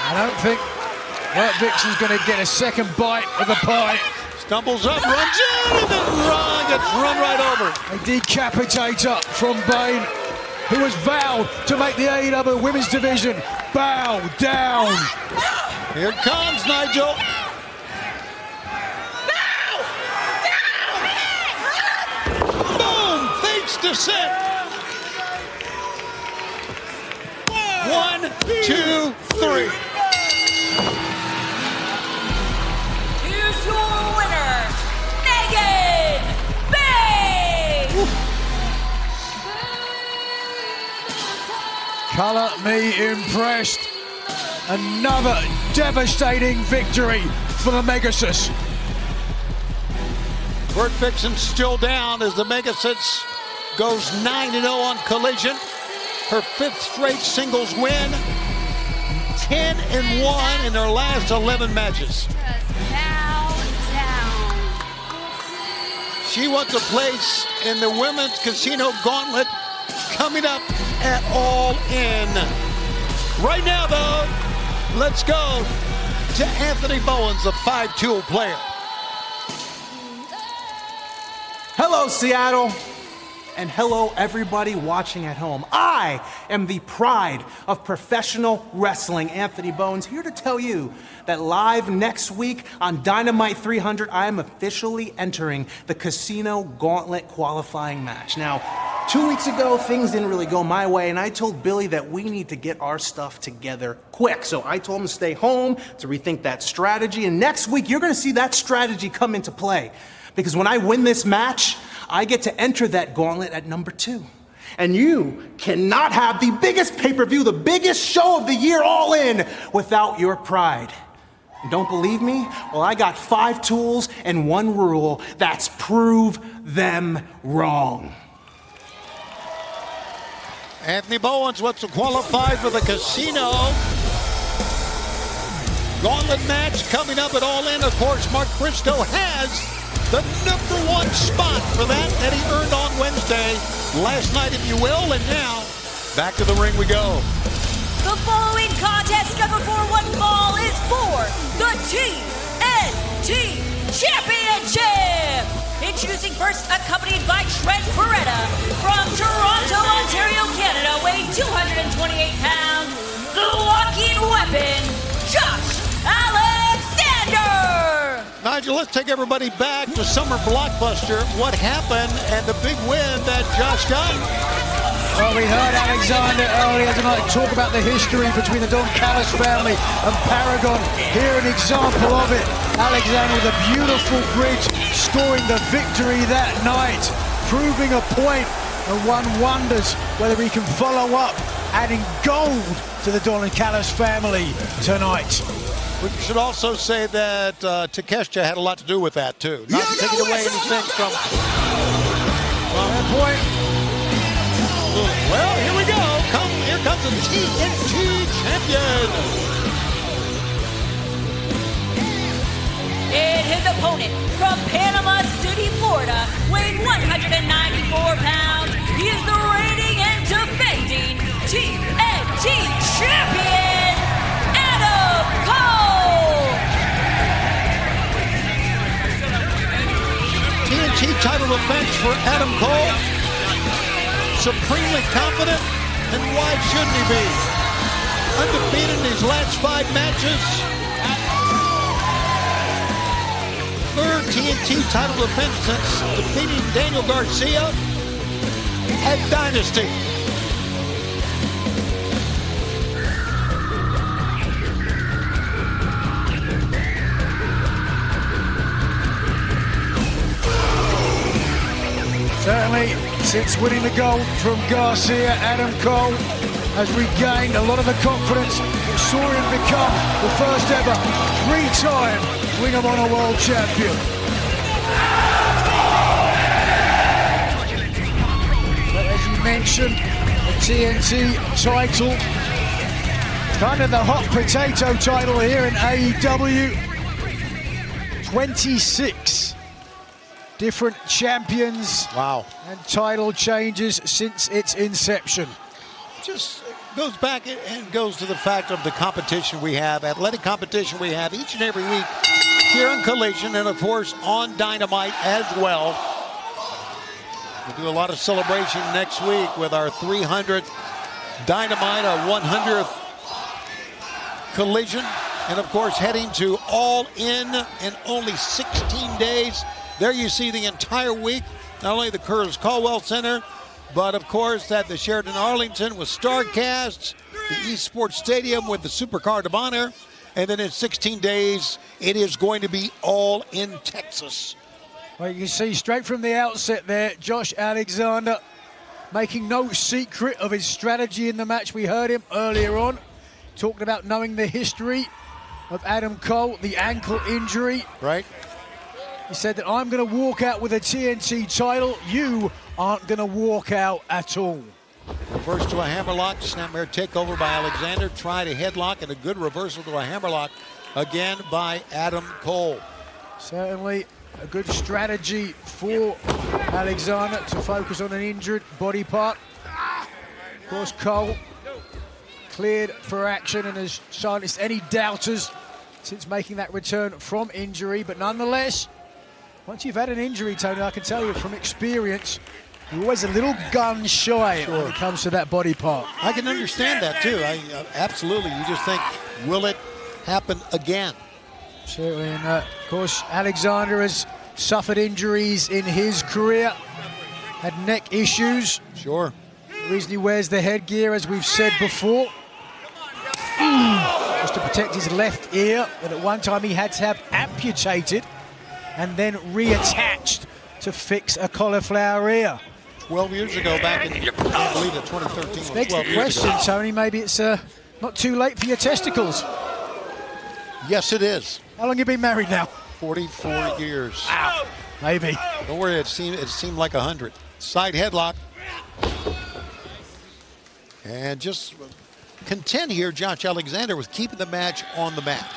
[SPEAKER 2] I don't think Vert Vixen's going to get a second bite of the pie.
[SPEAKER 1] Stumbles up, runs in, and then gets run right over.
[SPEAKER 2] A decapitator from Bain, who has vowed to make the AEW Women's Division bow down.
[SPEAKER 1] Here it comes, Nigel. Boom! Fates descent. 1, 2, 3.
[SPEAKER 10] Here's your winner, Megan Bay!
[SPEAKER 2] Color me impressed. Another devastating victory for the Megasus.
[SPEAKER 1] Vert Vixen still down as the Megasus goes 9-0 on Collision. Her 5th straight singles win. 10-1 in their last 11 matches. She wants a place in the Women's Casino Gauntlet coming up at All In. Right now, though, let's go to Anthony Bowens, the 5-tool player.
[SPEAKER 17] Hello, Seattle. And hello, everybody watching at home. I am the pride of professional wrestling, Anthony Bowens, here to tell you that live next week on Dynamite 300, I am officially entering the Casino Gauntlet qualifying match. Now, 2 weeks ago, things didn't really go my way, and I told Billy that we need to get our stuff together quick. So I told him to stay home, to rethink that strategy, and next week, you're gonna see that strategy come into play. Because when I win this match, I get to enter that gauntlet at number 2. And you cannot have the biggest pay-per-view, the biggest show of the year, All In, without your pride. Don't believe me? Well, I got 5 tools and 1 rule. That's prove them wrong.
[SPEAKER 1] Anthony Bowens wants to qualify for the casino. Gauntlet match coming up at All In. Of course, Mark Briscoe has the #1 spot for that he earned on Wednesday. Last night, if you will. And now, back to the ring we go.
[SPEAKER 10] The following contest scheduled for one fall is for the TNT Championship. Introducing first, accompanied by Trent Beretta from Toronto, Ontario, Canada, weighing 228 pounds, the walking weapon, Josh Alexander.
[SPEAKER 1] Nigel, let's take everybody back to Summer Blockbuster. What happened and the big win that Josh got?
[SPEAKER 2] Well, we heard Alexander earlier tonight talk about the history between the Don Callis family and Paragon. Here an example of it. Alexander with a beautiful bridge, scoring the victory that night, proving a point, and one wonders whether he can follow up, adding gold to the Don Callis family tonight.
[SPEAKER 1] We should also say that Takeshita had a lot to do with that, too. Not taking away anything from
[SPEAKER 2] that point.
[SPEAKER 1] Well, here we go. Here comes the TNT champion.
[SPEAKER 10] And his opponent from Panama City, Florida, weighing 194 pounds, he is the reigning and defending TNT champion, Adam Cole.
[SPEAKER 1] TNT title defense for Adam Cole. Supremely confident, and why shouldn't he be? Undefeated in his last 5 matches. 3rd TNT title defense since defeating Daniel Garcia at Dynasty.
[SPEAKER 2] Certainly, since winning the gold from Garcia, Adam Cole has regained a lot of the confidence that saw him become the first ever 3-time Ring of Honor World Champion. But as you mentioned, the TNT title, kind of the hot potato title here in AEW. 26 different champions.
[SPEAKER 1] Wow.
[SPEAKER 2] And title changes since its inception.
[SPEAKER 1] Just goes back and goes to the fact of the competition we have, athletic competition we have each and every week here on Collision and, of course, on Dynamite as well. We'll do a lot of celebration next week with our 300th Dynamite, our 100th Collision, and, of course, heading to All In only 16 days. There you see the entire week, not only the Curtis Caldwell Center, but of course at the Sheraton Arlington with StarCast, the Esports Stadium with the Supercard of Honor, and then in 16 days, it is going to be all in Texas.
[SPEAKER 2] Well, you can see straight from the outset there, Josh Alexander making no secret of his strategy in the match. We heard him earlier on, talking about knowing the history of Adam Cole, the ankle injury.
[SPEAKER 1] Right.
[SPEAKER 2] He said that I'm going to walk out with a TNT title. You aren't going to walk out at all.
[SPEAKER 1] Reverse to a hammerlock, snapmare takeover by Alexander. Tried a headlock and a good reversal to a hammerlock again by Adam Cole.
[SPEAKER 2] Certainly a good strategy for Alexander to focus on an injured body part. Of course, Cole cleared for action and has silenced any doubters since making that return from injury, but nonetheless, once you've had an injury, Tony, I can tell you from experience, you're always a little gun shy when it comes to that body part.
[SPEAKER 1] I can understand that too. Absolutely. You just think, will it happen again?
[SPEAKER 2] Certainly, and of course, Alexander has suffered injuries in his career, had neck issues.
[SPEAKER 1] Sure.
[SPEAKER 2] The reason he wears the headgear, as we've said before, was to protect his left ear, that at one time he had to have amputated and then reattached to fix a cauliflower ear.
[SPEAKER 1] 12 years ago, back in, I believe, in 2013. Was
[SPEAKER 2] Next
[SPEAKER 1] 12 years
[SPEAKER 2] question,
[SPEAKER 1] ago.
[SPEAKER 2] Tony, maybe it's not too late for your testicles.
[SPEAKER 1] Yes, it is.
[SPEAKER 2] How long you been married now?
[SPEAKER 1] 44 years.
[SPEAKER 2] Wow. Maybe.
[SPEAKER 1] Don't worry, it seemed like 100. Side headlock. And just content here, Josh Alexander, with keeping the match on the mat.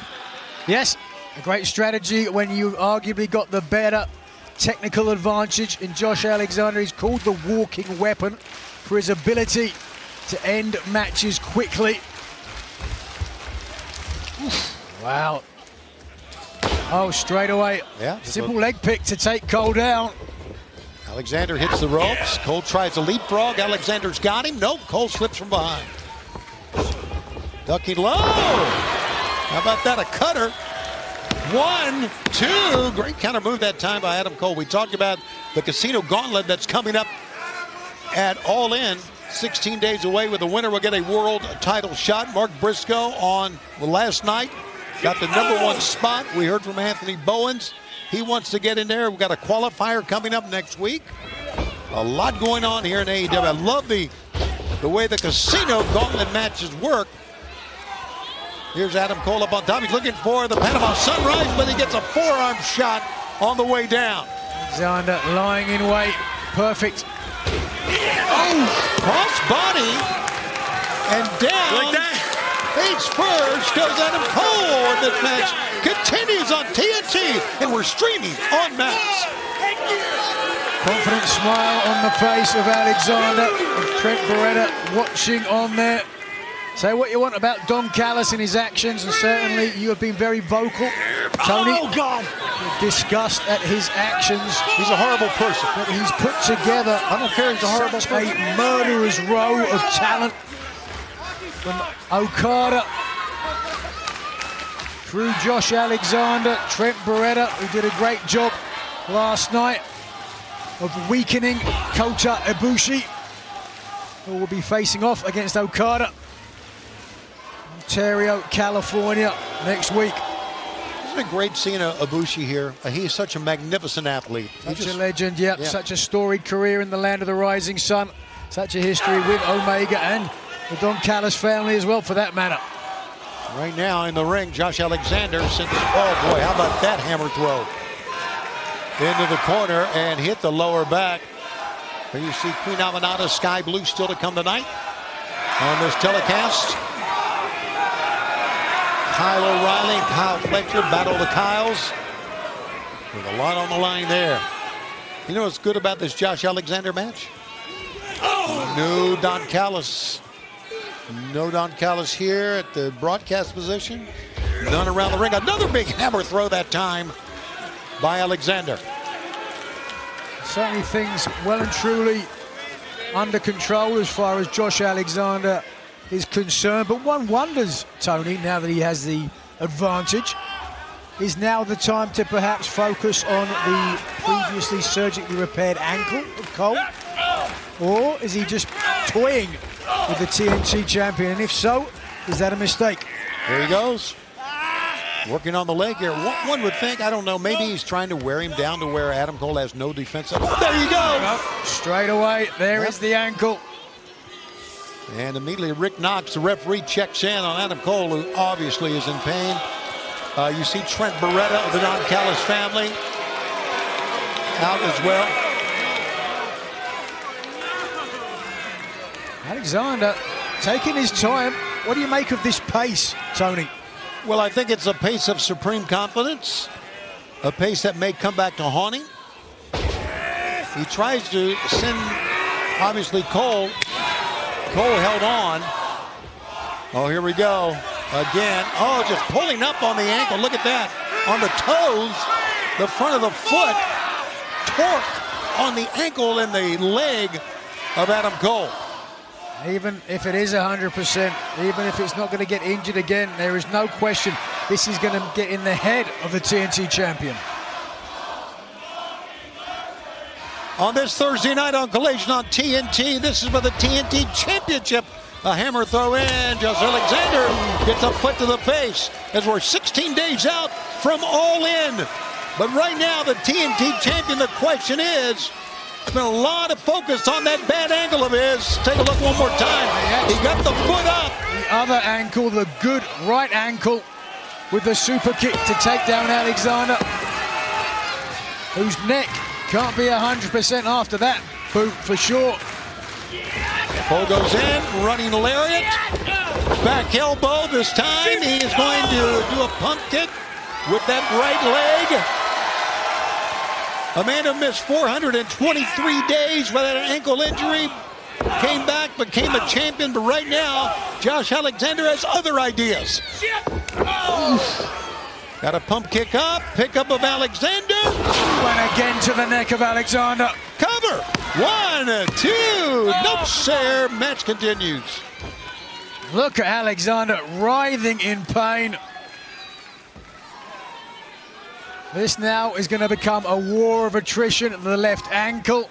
[SPEAKER 2] Yes, a great strategy when you arguably got the better technical advantage in Josh Alexander. He's called the walking weapon for his ability to end matches quickly. Oof. Wow. Oh, straight away.
[SPEAKER 1] Yeah.
[SPEAKER 2] Simple leg pick to take Cole down.
[SPEAKER 1] Alexander hits the ropes. Cole tries a leapfrog. Alexander's got him. Nope, Cole slips from behind. Ducking low. How about that? A cutter. 1, 2. Great counter move that time by Adam Cole. We talked about the Casino Gauntlet that's coming up at All In. 16 days away, with the winner will get a world title shot. Mark Briscoe on last night got the #1 spot. We heard from Anthony Bowens. He wants to get in there. We've got a qualifier coming up next week. A lot going on here in AEW. I love the way the Casino Gauntlet matches work. Here's Adam Cole up on top. He's looking for the Panama Sunrise, but he gets a forearm shot on the way down.
[SPEAKER 2] Alexander lying in wait. Perfect.
[SPEAKER 1] Oh, cross body and down.
[SPEAKER 4] Like that?
[SPEAKER 1] Face first goes Adam Cole, and this match continues on TNT, and we're streaming on Max.
[SPEAKER 2] Confident smile on the face of Alexander, with Trent Beretta watching on there. Say what you want about Don Callis and his actions, and certainly you have been very vocal, Tony.
[SPEAKER 1] Oh, God.
[SPEAKER 2] Disgust at his actions.
[SPEAKER 1] He's a horrible person.
[SPEAKER 2] But he's put together,
[SPEAKER 1] I don't care, he's a horrible person.
[SPEAKER 2] A murderer's row of talent. From Okada through Josh Alexander, Trent Beretta, who did a great job last night of weakening Kota Ibushi, who will be facing off against Okada, Ontario, California, next week.
[SPEAKER 1] It's been great seeing Ibushi here. He's such a magnificent athlete.
[SPEAKER 2] Such a legend, yeah. Such a storied career in the land of the rising sun. Such a history with Omega and the Don Callis family as well, for that matter.
[SPEAKER 1] Right now in the ring, Josh Alexander, oh boy, how about that hammer throw? Into the corner and hit the lower back. There you see Queen Amanada, Sky Blue still to come tonight on this telecast. Kyle O'Reilly and Kyle Fletcher battle the Kyles. With a lot on the line there. You know what's good about this Josh Alexander match? No Don Callis. No Don Callis here at the broadcast position. None around the ring. Another big hammer throw that time by Alexander.
[SPEAKER 2] Certainly things well and truly under control as far as Josh Alexander is concerned. But one wonders, Tony, now that he has the advantage, is now the time to perhaps focus on the previously surgically repaired ankle of Cole? Or is he just toying with the TNT champion? And if so, is that a mistake?
[SPEAKER 1] There he goes. Working on the leg here. One would think, I don't know, maybe he's trying to wear him down to where Adam Cole has no defense. Oh, there you go.
[SPEAKER 2] Straight away, there is the ankle.
[SPEAKER 1] And immediately Rick Knox, the referee, checks in on Adam Cole, who obviously is in pain. You see Trent Beretta of the Don Callis family out as well.
[SPEAKER 2] Alexander taking his time. What do you make of this pace, Tony?
[SPEAKER 1] Well, I think it's a pace of supreme confidence, a pace that may come back to haunt him. He tries to send, obviously, Cole. Cole held on. Oh, here we go. Again. Oh, just pulling up on the ankle. Look at that. On the toes, the front of the foot. Torque on the ankle and the leg of Adam Cole.
[SPEAKER 2] Even if it is 100%, even if it's not going to get injured again, there is no question this is going to get in the head of the TNT champion.
[SPEAKER 1] On this Thursday night on Collision on TNT, this is for the TNT Championship. A hammer throw in. Josh Alexander gets a foot to the face as we're 16 days out from All In. But right now, the TNT champion, the question is, there's been a lot of focus on that bad ankle of his. Take a look one more time. He got the foot up.
[SPEAKER 2] The other ankle, the good right ankle, with the super kick to take down Alexander, whose neck can't be 100% after that boot for sure.
[SPEAKER 1] Cole goes in, running lariat, back elbow this time. He is going to do a pump kick with that right leg. Amanda missed 423 days with an ankle injury. Came back, became a champion, but right now, Josh Alexander has other ideas. Got a pump kick up, pickup of Alexander.
[SPEAKER 2] Went again to the neck of Alexander.
[SPEAKER 1] Cover, 1, 2, nope, sir. Match continues.
[SPEAKER 2] Look at Alexander writhing in pain. This now is going to become a war of attrition at the left ankle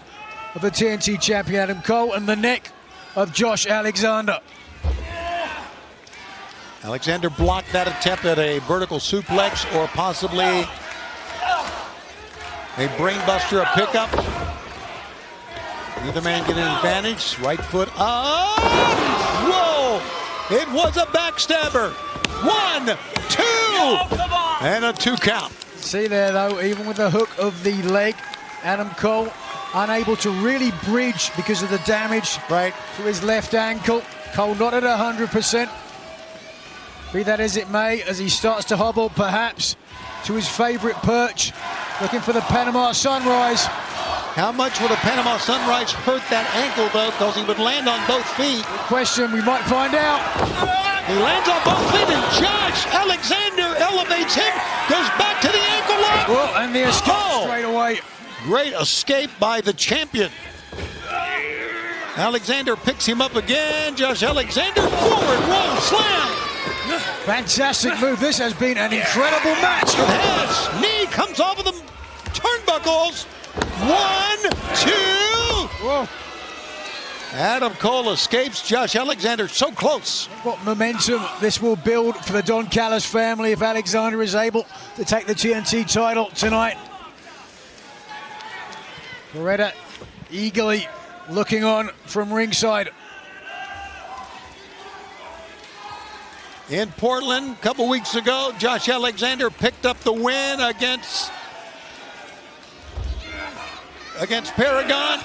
[SPEAKER 2] of the TNT champion Adam Cole and the neck of Josh Alexander.
[SPEAKER 1] Alexander blocked that attempt at a vertical suplex or possibly a brainbuster, a pickup. Either man getting an advantage. Right foot up. Whoa! It was a backstabber. 1, 2, and a 2 count.
[SPEAKER 2] See there though, even with the hook of the leg, Adam Cole unable to really bridge because of the damage to his left ankle. Cole not at 100%. Be that as it may, as he starts to hobble perhaps to his favorite perch, looking for the Panama Sunrise.
[SPEAKER 1] How much would a Panama Sunrise hurt that ankle though, because he would land on both feet?
[SPEAKER 2] Good question, we might find out.
[SPEAKER 1] He lands on both feet and Josh Alexander elevates him, goes back to the ankle lock.
[SPEAKER 2] Well, and the escape straight away.
[SPEAKER 1] Great escape by the champion. Alexander picks him up again. Josh Alexander, forward roll slam.
[SPEAKER 2] Fantastic move. This has been an incredible match.
[SPEAKER 1] It has. Knee comes off of the turnbuckles. 1, 2.
[SPEAKER 2] Whoa.
[SPEAKER 1] Adam Cole escapes. Josh Alexander so close.
[SPEAKER 2] What momentum this will build for the Don Callis family if Alexander is able to take the TNT title tonight. Beretta eagerly looking on from ringside.
[SPEAKER 1] In Portland, a couple weeks ago, Josh Alexander picked up the win against Paragon.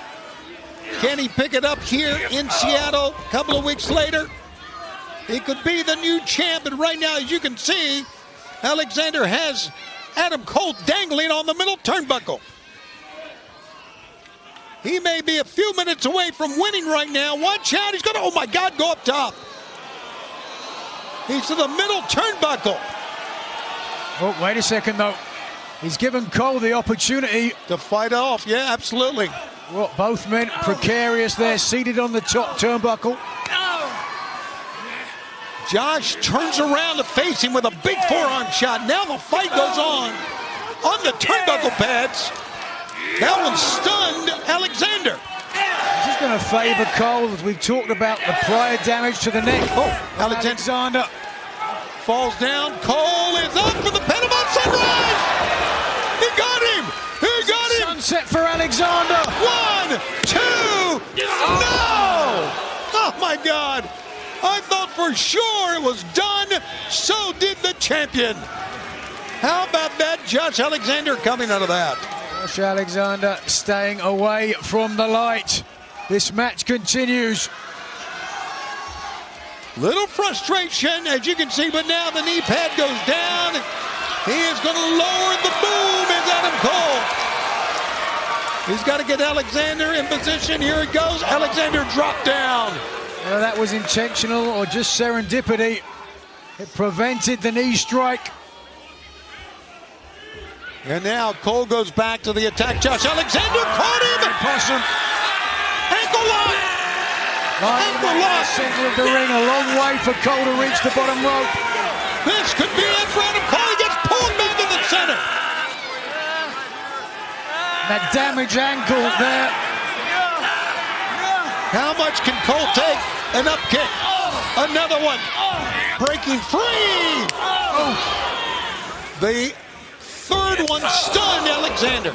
[SPEAKER 1] Can he pick it up here in Seattle a couple of weeks later? He could be the new champ, and right now, as you can see, Alexander has Adam Cole dangling on the middle turnbuckle. He may be a few minutes away from winning right now. Watch out, he's gonna, oh my God, go up top. He's to the middle turnbuckle.
[SPEAKER 2] Oh, wait a second though. He's given Cole the opportunity
[SPEAKER 1] to fight off. Yeah, absolutely.
[SPEAKER 2] Well, both men precarious there, seated on the top turnbuckle.
[SPEAKER 1] Josh turns around to face him with a big forearm shot. Now the fight goes on the turnbuckle pads. That one stunned Alexander.
[SPEAKER 2] This is going to favor Cole, as we've talked about the prior damage to the neck.
[SPEAKER 1] Oh, Alexander falls down. Cole is up for the Panama Sunrise. He got him. He got him.
[SPEAKER 2] Sunset for Alexander.
[SPEAKER 1] 1, 2. No. Oh my God. I thought for sure it was done. So did the champion. How about that? Josh Alexander coming out of that.
[SPEAKER 2] Josh Alexander staying away from the light. This match continues.
[SPEAKER 1] Little frustration, as you can see, but now the knee pad goes down. He is going to lower the boom as Adam Cole. He's got to get Alexander in position. Here it goes. Alexander dropped down.
[SPEAKER 2] Whether that was intentional or just serendipity, it prevented the knee strike.
[SPEAKER 1] And now Cole goes back to the attack. Josh Alexander caught him.
[SPEAKER 2] Possum.
[SPEAKER 1] Ankle lock. Ankle lock.
[SPEAKER 2] Center of the ring, a long way for Cole to reach the bottom rope.
[SPEAKER 1] This could be it for Adam Cole. He gets pulled back to the center.
[SPEAKER 2] That damaged ankle there.
[SPEAKER 1] How much can Cole take? An up kick. Another one. Breaking free. Oh. The third one stunned Alexander.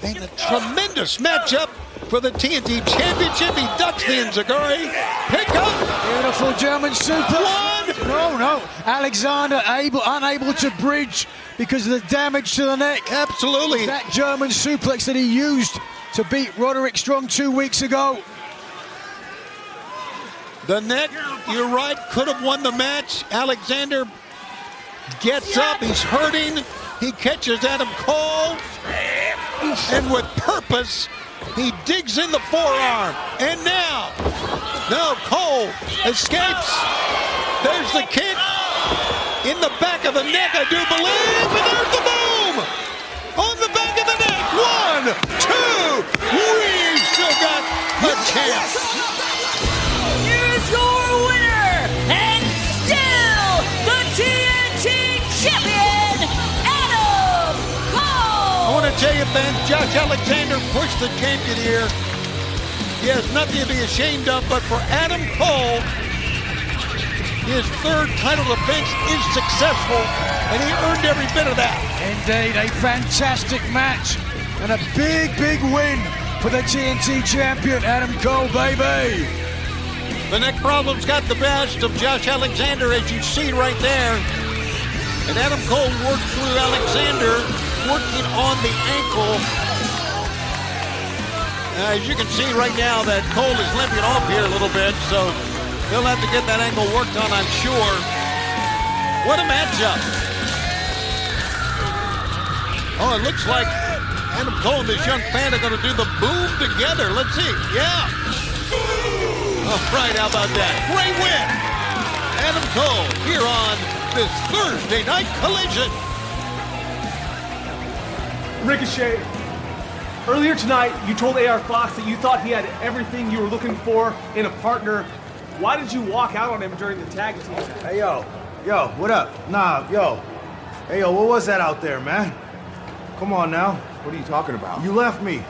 [SPEAKER 1] And a tremendous matchup for the TNT Championship. He ducks the Enziguri. Pick up.
[SPEAKER 2] Beautiful German super.
[SPEAKER 1] 1,
[SPEAKER 2] No. Alexander unable to bridge because of the damage to the neck.
[SPEAKER 1] Absolutely.
[SPEAKER 2] That German suplex that he used to beat Roderick Strong 2 weeks ago.
[SPEAKER 1] The neck, you're right, could have won the match. Alexander gets up, he's hurting. He catches Adam Cole. And with purpose, he digs in the forearm. And now Cole escapes. There's the kick in the back of the neck, I do believe. And there's the boom on the back of the neck. 1, 2, we've still got a chance.
[SPEAKER 10] Here's your winner, and still the TNT champion, Adam Cole.
[SPEAKER 1] I want to tell you, fans, Josh Alexander pushed the champion here. He has nothing to be ashamed of, but for Adam Cole, his third title defense is successful, and he earned every bit of that.
[SPEAKER 2] Indeed, a fantastic match and a big win for the TNT champion, Adam Cole, baby.
[SPEAKER 1] The neck problem's got the best of Josh Alexander, as you see right there. And Adam Cole worked through Alexander, working on the ankle. As you can see right now that Cole is limping off here a little bit, so he'll have to get that ankle worked on, I'm sure. What a matchup. Oh, it looks like Adam Cole and this young fan are going to do the boom together. Let's see. Yeah. All right, how about that? Great win. Adam Cole here on this Thursday Night Collision.
[SPEAKER 18] Ricochet, earlier tonight, you told AR Fox that you thought he had everything you were looking for in a partner. Why did you walk out on him during the tag team?
[SPEAKER 19] Hey, yo, what up? Hey, yo, what was that out there, man? Come on now.
[SPEAKER 20] What are you talking about?
[SPEAKER 19] You left me.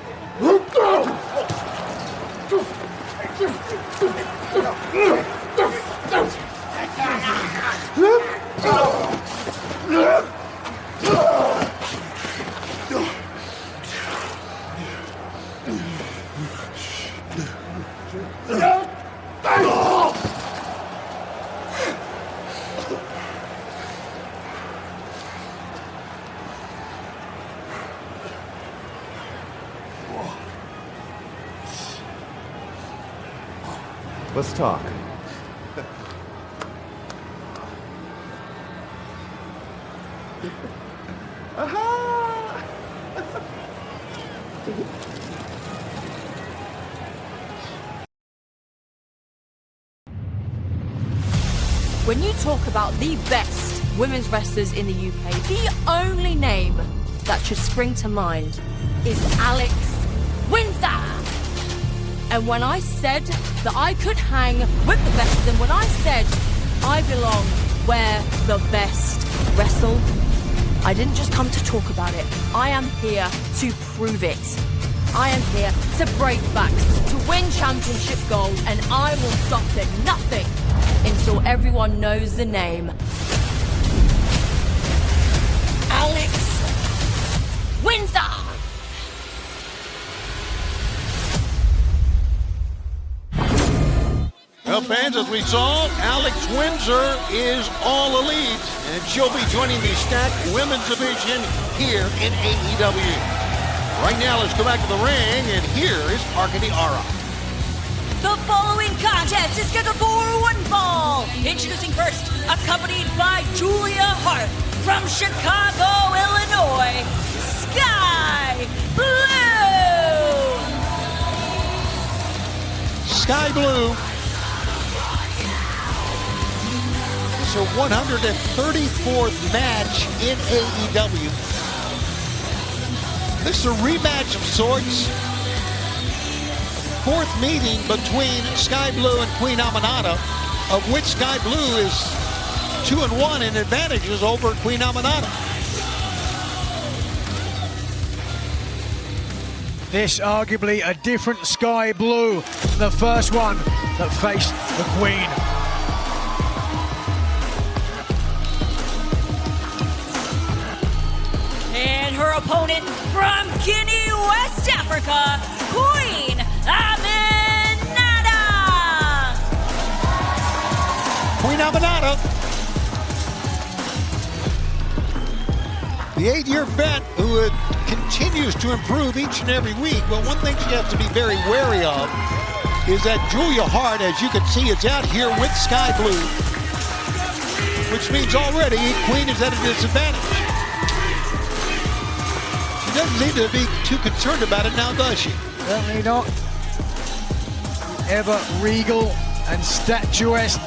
[SPEAKER 20] Let's talk.
[SPEAKER 10] When you talk about the best women's wrestlers in the UK, the only name that should spring to mind is Alex Windsor. And when I said that I could hang with the best of them, when I said I belong where the best wrestle, I didn't just come to talk about it. I am here to prove it. I am here to break backs, to win championship gold, and I will stop at nothing until everyone knows the name. Alex Windsor!
[SPEAKER 1] Well, fans, as we saw, Alex Windsor is all elite, and she'll be joining the stacked women's division here in AEW. Right now, let's go back to the ring, and here is Arkady Ara.
[SPEAKER 10] The following contest is scheduled for one fall. Introducing first, accompanied by Julia Hart from Chicago, Illinois, Sky Blue.
[SPEAKER 1] Sky Blue. It's her 134th match in AEW. This is a rematch of sorts. Fourth meeting between Sky Blue and Queen Aminata, of which Sky Blue is 2-1 in advantages over Queen Aminata.
[SPEAKER 2] This arguably a different Sky Blue than the first one that faced the Queen.
[SPEAKER 10] And her opponent from Guinea, West Africa, Queen Aminata.
[SPEAKER 1] Queen Aminata The 8-year vet who continues to improve each and every week. But one thing she has to be very wary of is that Julia Hart, as you can see, is out here with Sky Blue, which means already Queen is at a disadvantage. She doesn't seem to be too concerned about it now, does she?
[SPEAKER 2] Certainly not. Ever regal and statuesque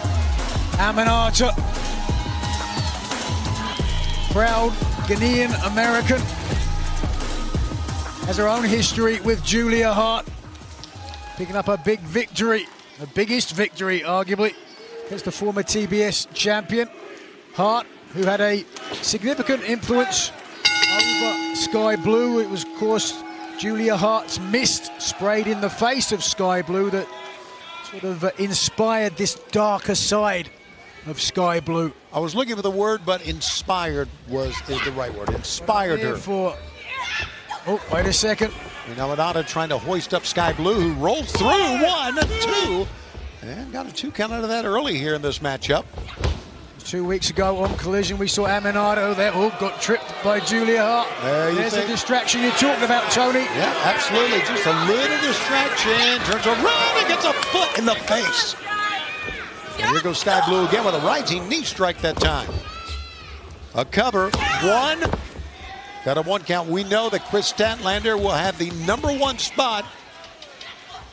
[SPEAKER 2] Aminata. Proud Ghanaian American. Has her own history with Julia Hart. Picking up a big victory. The biggest victory, arguably, against the former TBS champion. Hart, who had a significant influence over Sky Blue. It was, of course, Julia Hart's mist sprayed in the face of Sky Blue that sort of inspired this darker side of Sky Blue.
[SPEAKER 1] I was looking for the word, but inspired is the right word. Inspired her.
[SPEAKER 2] Oh, wait a second.
[SPEAKER 1] Aminata trying to hoist up Sky Blue, who rolls through 1, 2, and got a 2 count out of that early here in this matchup.
[SPEAKER 2] 2 weeks ago on Collision, we saw Aminata there. Oh, got tripped by Julia Hart. There's a distraction you're talking about, Tony.
[SPEAKER 1] Yeah, absolutely. Just a little distraction. Turns around and gets a foot in the face. And here goes Sky Blue again with a rising knee strike that time. A cover. 1. Got a 1 count. We know that Chris Statlander will have the #1 spot.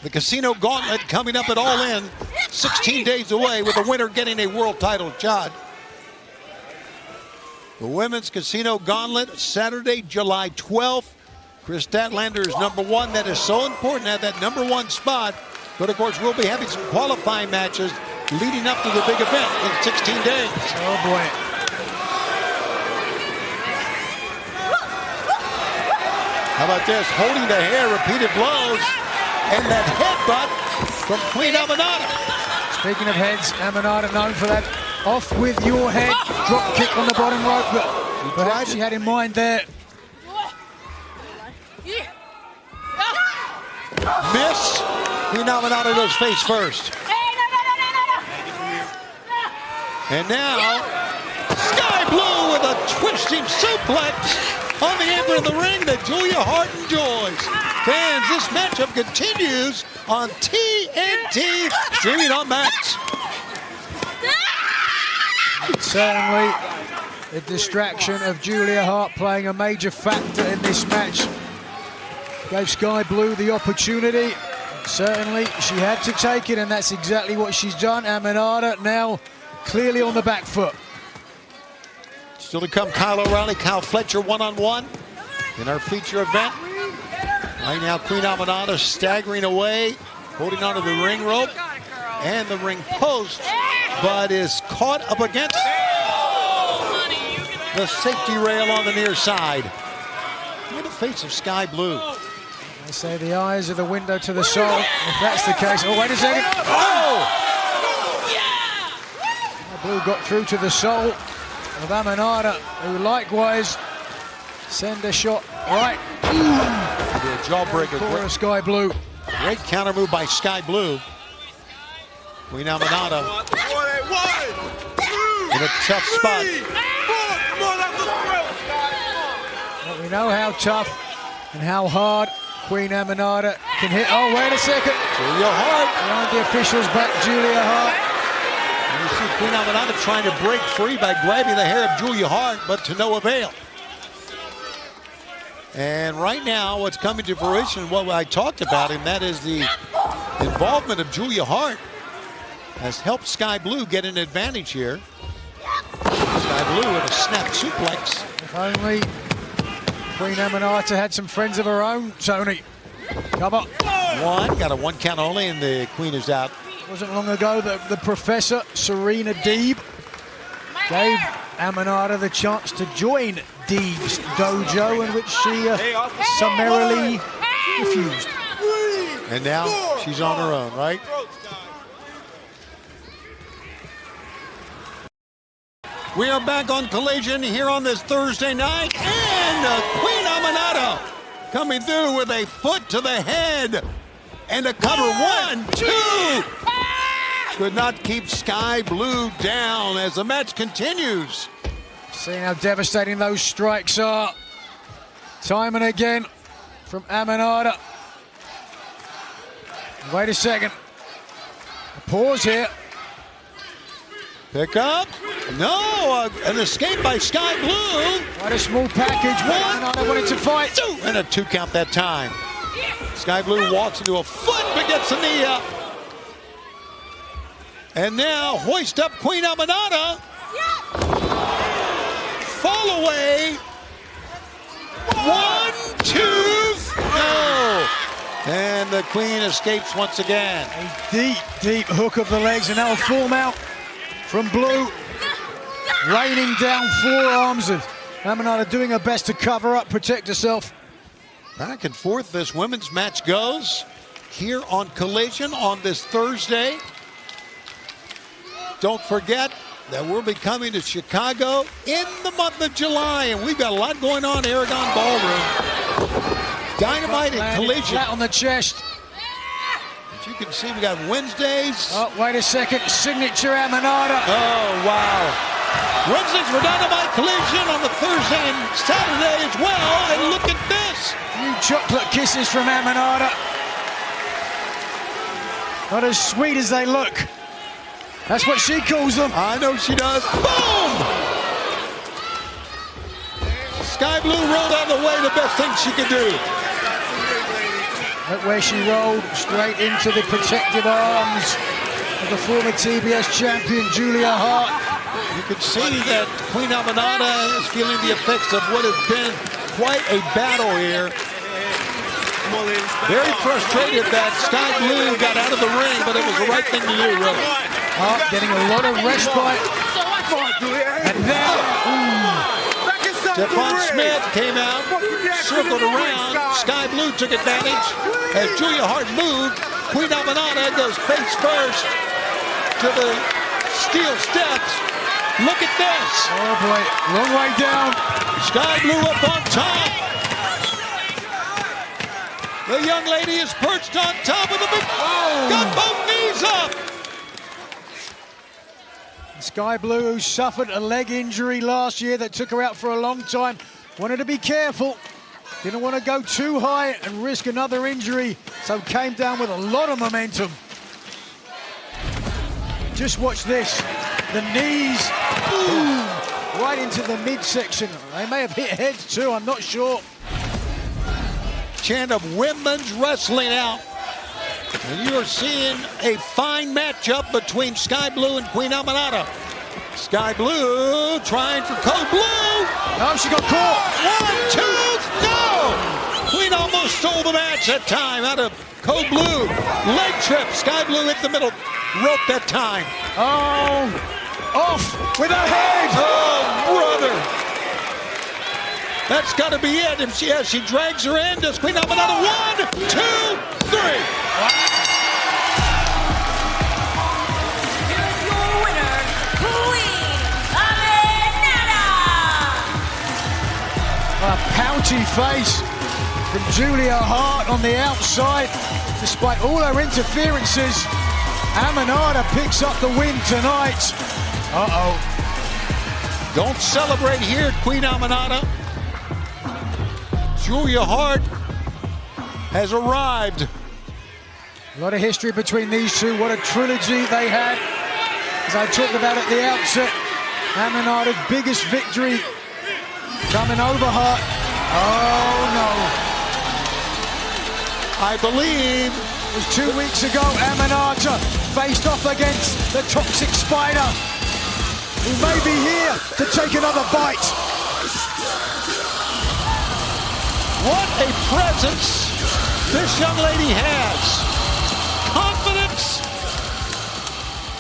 [SPEAKER 1] The Casino Gauntlet coming up at All In, 16 days away, with the winner getting a world title shot. The Women's Casino Gauntlet, Saturday, July 12th. Chris Statlander is #1. That is so important to have that #1 spot. But of course, we'll be having some qualifying matches leading up to the big event in 16 days.
[SPEAKER 2] Oh boy.
[SPEAKER 1] How about this? Holding the hair, repeated blows, and that headbutt from Queen Aminata.
[SPEAKER 2] Speaking of heads, Aminata known for that off with your head drop kick on the bottom rope, but perhaps she had in mind there.
[SPEAKER 1] Miss. Queen Aminata goes face first. And now, Sky Blue with a twisting suplex on the apron of the ring that Julia Hart enjoys. Fans, this matchup continues on TNT, streaming on Max.
[SPEAKER 2] Certainly, the distraction of Julia Hart playing a major factor in this match gave Sky Blue the opportunity. Certainly, she had to take it, and that's exactly what she's done. Aminata now clearly on the back foot.
[SPEAKER 1] Still to come, Kyle O'Reilly, Kyle Fletcher one-on-one in our feature event. Right now, Queen Aminata staggering away, holding onto the ring rope and the ring post, but is caught up against the safety rail on the near side. Look at the face of Sky Blue.
[SPEAKER 2] They say the eyes are the window to the soul. If that's the case, oh, wait a second. Oh! Blue got through to the soul of Aminata, who likewise send a shot right.
[SPEAKER 1] A jawbreaker.
[SPEAKER 2] For Sky Blue.
[SPEAKER 1] Great counter move by Sky Blue. Queen Aminata in a tough spot.
[SPEAKER 2] Well, we know how tough and how hard Queen Aminata can hit. Oh, wait a second.
[SPEAKER 1] Julia Hart.
[SPEAKER 2] Behind the officials back, Julia Hart.
[SPEAKER 1] And you see Queen Aminata trying to break free by grabbing the hair of Julia Hart, but to no avail. And right now, what's coming to fruition, what I talked about, and that is the involvement of Julia Hart has helped Sky Blue get an advantage here. Sky Blue with a snap suplex.
[SPEAKER 2] If only Queen Aminata had some friends of her own, Tony. Cover.
[SPEAKER 1] 1, got a 1 count only, and the Queen is out.
[SPEAKER 2] Wasn't long ago that the Professor, Serena Deeb, gave Aminata the chance to join Deeb's dojo, in which she summarily refused.
[SPEAKER 1] And now she's on her own, right? We are back on Collision here on this Thursday night, and Queen Aminata coming through with a foot to the head and a cover. 1, 2. Could not keep Sky Blue down as the match continues.
[SPEAKER 2] Seeing how devastating those strikes are. Time and again from Aminata. Wait a second. A pause here.
[SPEAKER 1] Pick up. No, an escape by Sky Blue.
[SPEAKER 2] Quite a small package. Aminata wanted to fight.
[SPEAKER 1] And a 2 count that time. Sky Blue walks into a foot but gets the knee up. And now hoist up Queen Aminata. Fall away. 1, 2, no. And the Queen escapes once again.
[SPEAKER 2] A deep, deep hook of the legs, and now a form out from Blue. Raining down forearms, and Aminata doing her best to cover up, protect herself.
[SPEAKER 1] Back and forth this women's match goes here on Collision on this Thursday. Don't forget that we'll be coming to Chicago in the month of July, and we've got a lot going on in Aragon Ballroom. Dynamite and Collision.
[SPEAKER 2] Flat on the chest.
[SPEAKER 1] As you can see, we got Wednesdays.
[SPEAKER 2] Oh, wait a second. Signature Aminata.
[SPEAKER 1] Oh, wow. Wednesdays for Dynamite Collision on the Thursday and Saturday as well. And look at this.
[SPEAKER 2] Few chocolate kisses from Aminata. Not as sweet as they look. That's what she calls them.
[SPEAKER 1] I know she does. Boom! Sky Blue rolled out of the way, the best thing she could do.
[SPEAKER 2] Look where she rolled, straight into the protective arms of the former TBS champion, Julia Hart.
[SPEAKER 1] You can see that Queen Aminata is feeling the effects of what has been quite a battle here. Very frustrated that Sky Blue got out of the ring, but it was the right thing to do, really.
[SPEAKER 2] Hart getting a lot of respite. And now,
[SPEAKER 1] Stephon Smith came out, circled around. Sky Blue took advantage. As Julia Hart moved, Queen Aminata goes face first to the steel steps. Look at this.
[SPEAKER 2] Oh boy, long way down.
[SPEAKER 1] Sky Blue up on top. The young lady is perched on top of the big. Got both knees up.
[SPEAKER 2] Sky Blue, who suffered a leg injury last year that took her out for a long time, wanted to be careful. Didn't want to go too high and risk another injury, so came down with a lot of momentum. Just watch this. The knees, boom, right into the midsection. They may have hit heads too, I'm not sure.
[SPEAKER 1] Chant of women's wrestling out. And you are seeing a fine matchup between Sky Blue and Queen Aminata. Sky Blue trying for Code Blue.
[SPEAKER 2] Oh, she got caught.
[SPEAKER 1] 1, 2, no! Queen almost stole the match that time out of Code Blue. Leg trip. Sky Blue hit the middle rope that time.
[SPEAKER 2] Oh, off with her head.
[SPEAKER 1] Oh, brother. That's got to be it. And she drags her in. Does Queen Aminata 1, 2, 3.
[SPEAKER 10] Here's your winner, Queen Aminata.
[SPEAKER 2] A pouty face from Julia Hart on the outside. Despite all her interferences, Aminata picks up the win tonight. Uh-oh.
[SPEAKER 1] Don't celebrate here, Queen Aminata. Julia Hart has arrived.
[SPEAKER 2] A lot of history between these two. What a trilogy they had. As I talked about at the outset, Aminata's biggest victory coming over Hart. Oh no.
[SPEAKER 1] I believe
[SPEAKER 2] it was 2 weeks ago Aminata faced off against the Toxic Spider, who may be here to take another bite.
[SPEAKER 1] What a presence this young lady has. Confidence.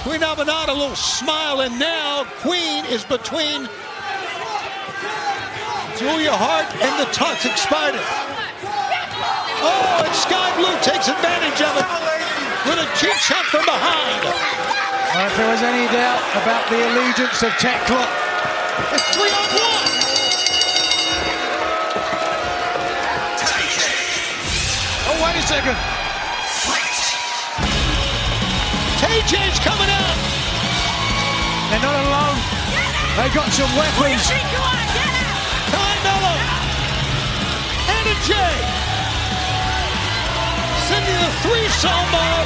[SPEAKER 1] Queen Aminata, a little smile, and now Queen is between Julia Hart and the Toxic Spider. Oh, and Sky Blue takes advantage of it with a cheap shot from behind.
[SPEAKER 2] Well, if there was any doubt about the allegiance of Tekla,
[SPEAKER 1] it's 3-on-1.
[SPEAKER 2] Oh, wait a second.
[SPEAKER 1] KJ's coming out.
[SPEAKER 2] They're not alone. They got some weapons.
[SPEAKER 1] Carmella. Anna Jay. Sending the threesome of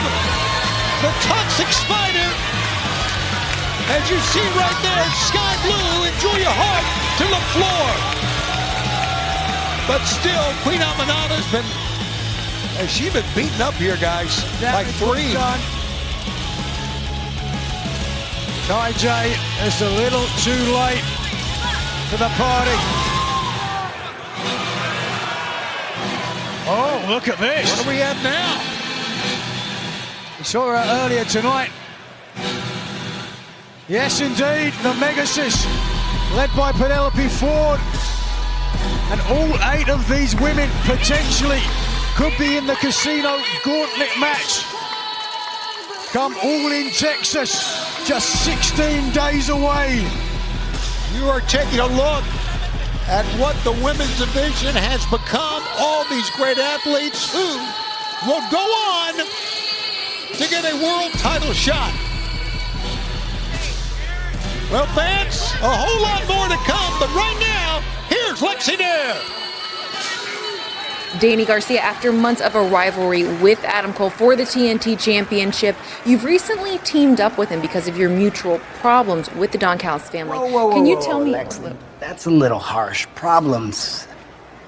[SPEAKER 1] the Toxic Spider. As you see right there, Sky Blue and Julia Hart to the floor. But still, Queen Amanada's she's been beaten up here, guys. Like 3.
[SPEAKER 2] Ty J is a little too late for the party. Oh, look at this.
[SPEAKER 1] What do we have now?
[SPEAKER 2] We saw her earlier tonight. Yes, indeed, the Megasis, led by Penelope Ford. And all 8 of these women potentially could be in the Casino Gauntlet match. Come All in Texas, just 16 days away.
[SPEAKER 1] You are taking a look at what the women's division has become. All these great athletes who will go on to get a world title shot. Well, fans, a whole lot more to come, but right now, here's Lexi Dare.
[SPEAKER 14] Danny Garcia, after months of a rivalry with Adam Cole for the TNT Championship, you've recently teamed up with him because of your mutual problems with the Don Callis family. Can you tell me?
[SPEAKER 21] Lex, that's a little harsh. Problems.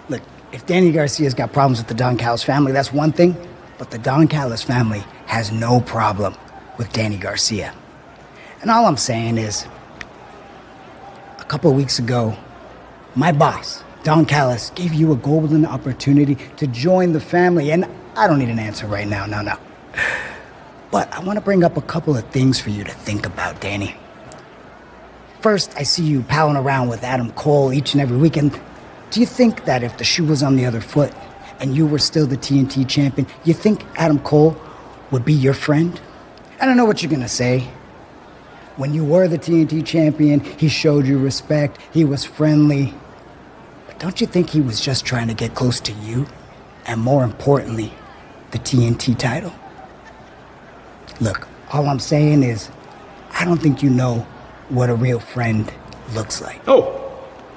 [SPEAKER 21] Look, if Danny Garcia's got problems with the Don Callis family, that's one thing, but the Don Callis family has no problem with Danny Garcia. And all I'm saying is, a couple of weeks ago, my boss, Don Callis, gave you a golden opportunity to join the family, and I don't need an answer right now, no. But I want to bring up a couple of things for you to think about, Danny. First, I see you palling around with Adam Cole each and every weekend. Do you think that if the shoe was on the other foot and you were still the TNT champion, you think Adam Cole would be your friend? I don't know what you're going to say. When you were the TNT champion, he showed you respect, he was friendly. But don't you think he was just trying to get close to you? And more importantly, the TNT title? Look, all I'm saying is, I don't think you know what a real friend looks like.
[SPEAKER 22] Oh,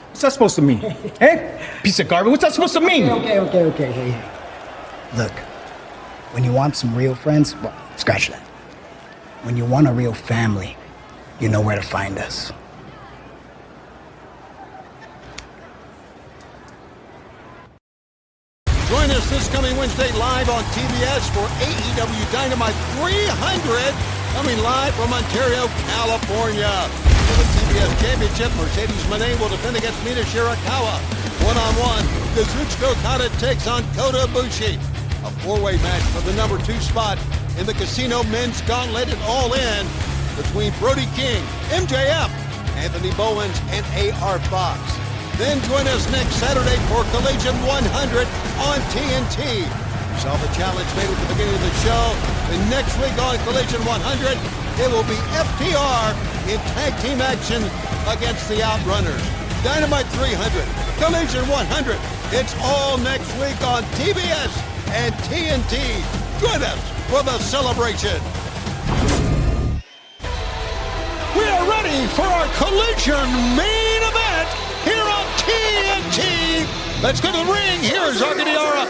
[SPEAKER 22] what's that supposed to mean? Hey, piece of garbage, what's that supposed to mean?
[SPEAKER 21] Okay, hey. Look, when you want some real friends, well, scratch that. When you want a real family, you know where to find us.
[SPEAKER 1] Join us this coming Wednesday live on TBS for AEW Dynamite 300, coming live from Ontario, California. For the TBS Championship, Mercedes Moné will defend against Mina Shirakawa. One-on-one, Kazuchika Okada takes on Kota Ibushi. A 4-way match for the number 2 spot in the Casino Men's Gauntlet and All In between Brody King, MJF, Anthony Bowens, and AR Fox. Then join us next Saturday for Collision 100 on TNT. You saw the challenge made at the beginning of the show. And next week on Collision 100, it will be FTR in tag team action against the Outrunners. Dynamite 300, Collision 100. It's all next week on TBS and TNT. Join us for the celebration. We are ready for our Collision main event here on TNT. Let's go to the ring. Here is Arcadiara.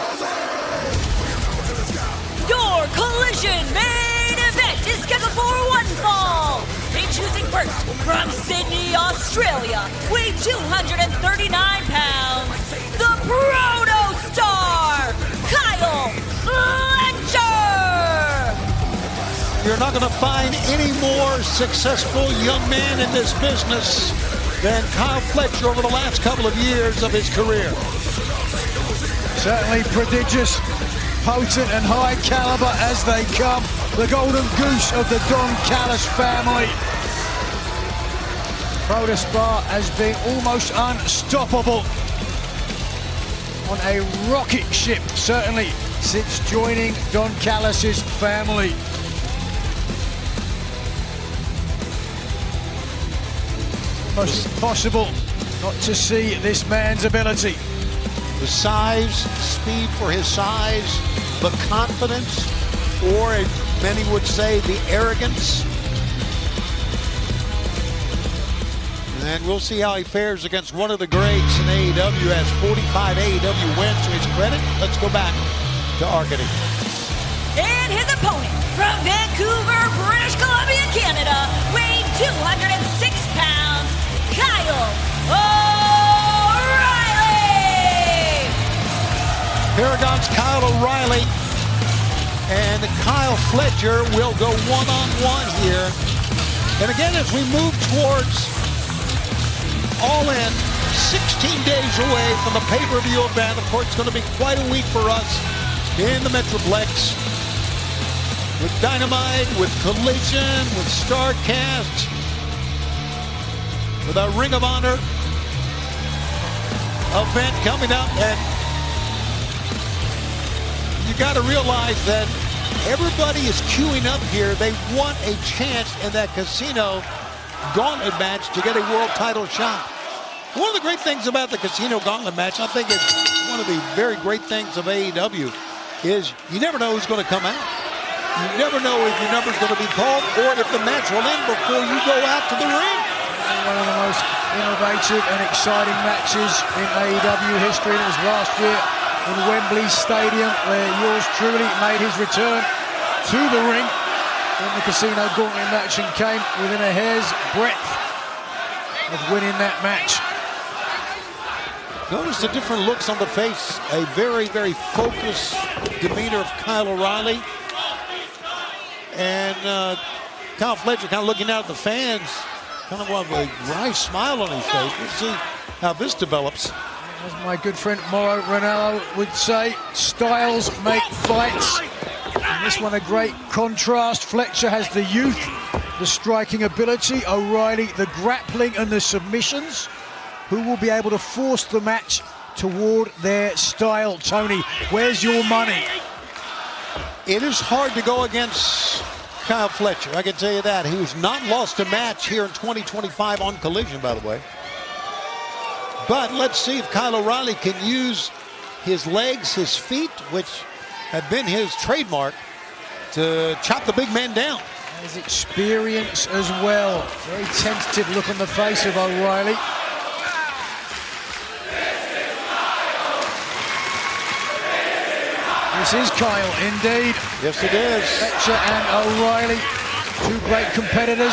[SPEAKER 10] Your Collision main event is scheduled for one fall. Introducing first from Sydney, Australia, weighing 239 pounds, the Proto Star, Kyle Fletcher.
[SPEAKER 1] You're not going to find any more successful young man in this business than Kyle Fletcher over the last couple of years of his career.
[SPEAKER 2] Certainly prodigious, potent and high caliber as they come. The golden goose of the Don Callis family. Protostar has been almost unstoppable on a rocket ship, certainly since joining Don Callis' family. Almost impossible not to see this man's ability.
[SPEAKER 1] The size, speed for his size, the confidence, or as many would say, the arrogance.
[SPEAKER 3] And we'll see how he fares against one of the greats in AEW. Has 45 AEW wins to his credit. Let's go back to Arcady.
[SPEAKER 10] And his opponent from Vancouver, British Columbia, Canada, weighing 206 pounds, Kyle O'Reilly.
[SPEAKER 3] Paragon's Kyle O'Reilly and Kyle Fletcher will go one-on-one here. And again, as we move towards All In, 16 days away from the pay-per-view event. Of course, it's going to be quite a week for us in the Metroplex. With Dynamite, with Collision, with StarCast, with our Ring of Honor event coming up. And you got to realize that everybody is queuing up here. They want a chance in that Casino Gauntlet match to get a world title shot. One of the great things about the Casino Gauntlet match, I think it's one of the very great things of AEW, is you never know who's going to come out. You never know if your number's going to be called or if the match will end before you go out to the ring.
[SPEAKER 2] One of the most innovative and exciting matches in AEW history. It was last year in Wembley Stadium where yours truly made his return to the ring in the Casino Gauntlet match and came within a hair's breadth of winning that match.
[SPEAKER 3] Notice the different looks on the face. A very, very focused demeanor of Kyle O'Reilly. And Kyle Fletcher kind of looking out at the fans, kind of with a wry smile on his face. We'll see how this develops.
[SPEAKER 2] As my good friend Mauro Ranallo would say, styles make fights. And this one a great contrast. Fletcher has the youth, the striking ability. O'Reilly the grappling and the submissions. Who will be able to force the match toward their style? Tony, where's your money?
[SPEAKER 3] It is hard to go against Kyle Fletcher, I can tell you that. He has not lost a match here in 2025 on Collision, by the way. But let's see if Kyle O'Reilly can use his legs, his feet, which have been his trademark, to chop the big man down.
[SPEAKER 2] His experience as well. Very tentative look on the face of O'Reilly. This is Kyle, indeed.
[SPEAKER 3] Yes, it is.
[SPEAKER 2] Fletcher and O'Reilly, two great competitors.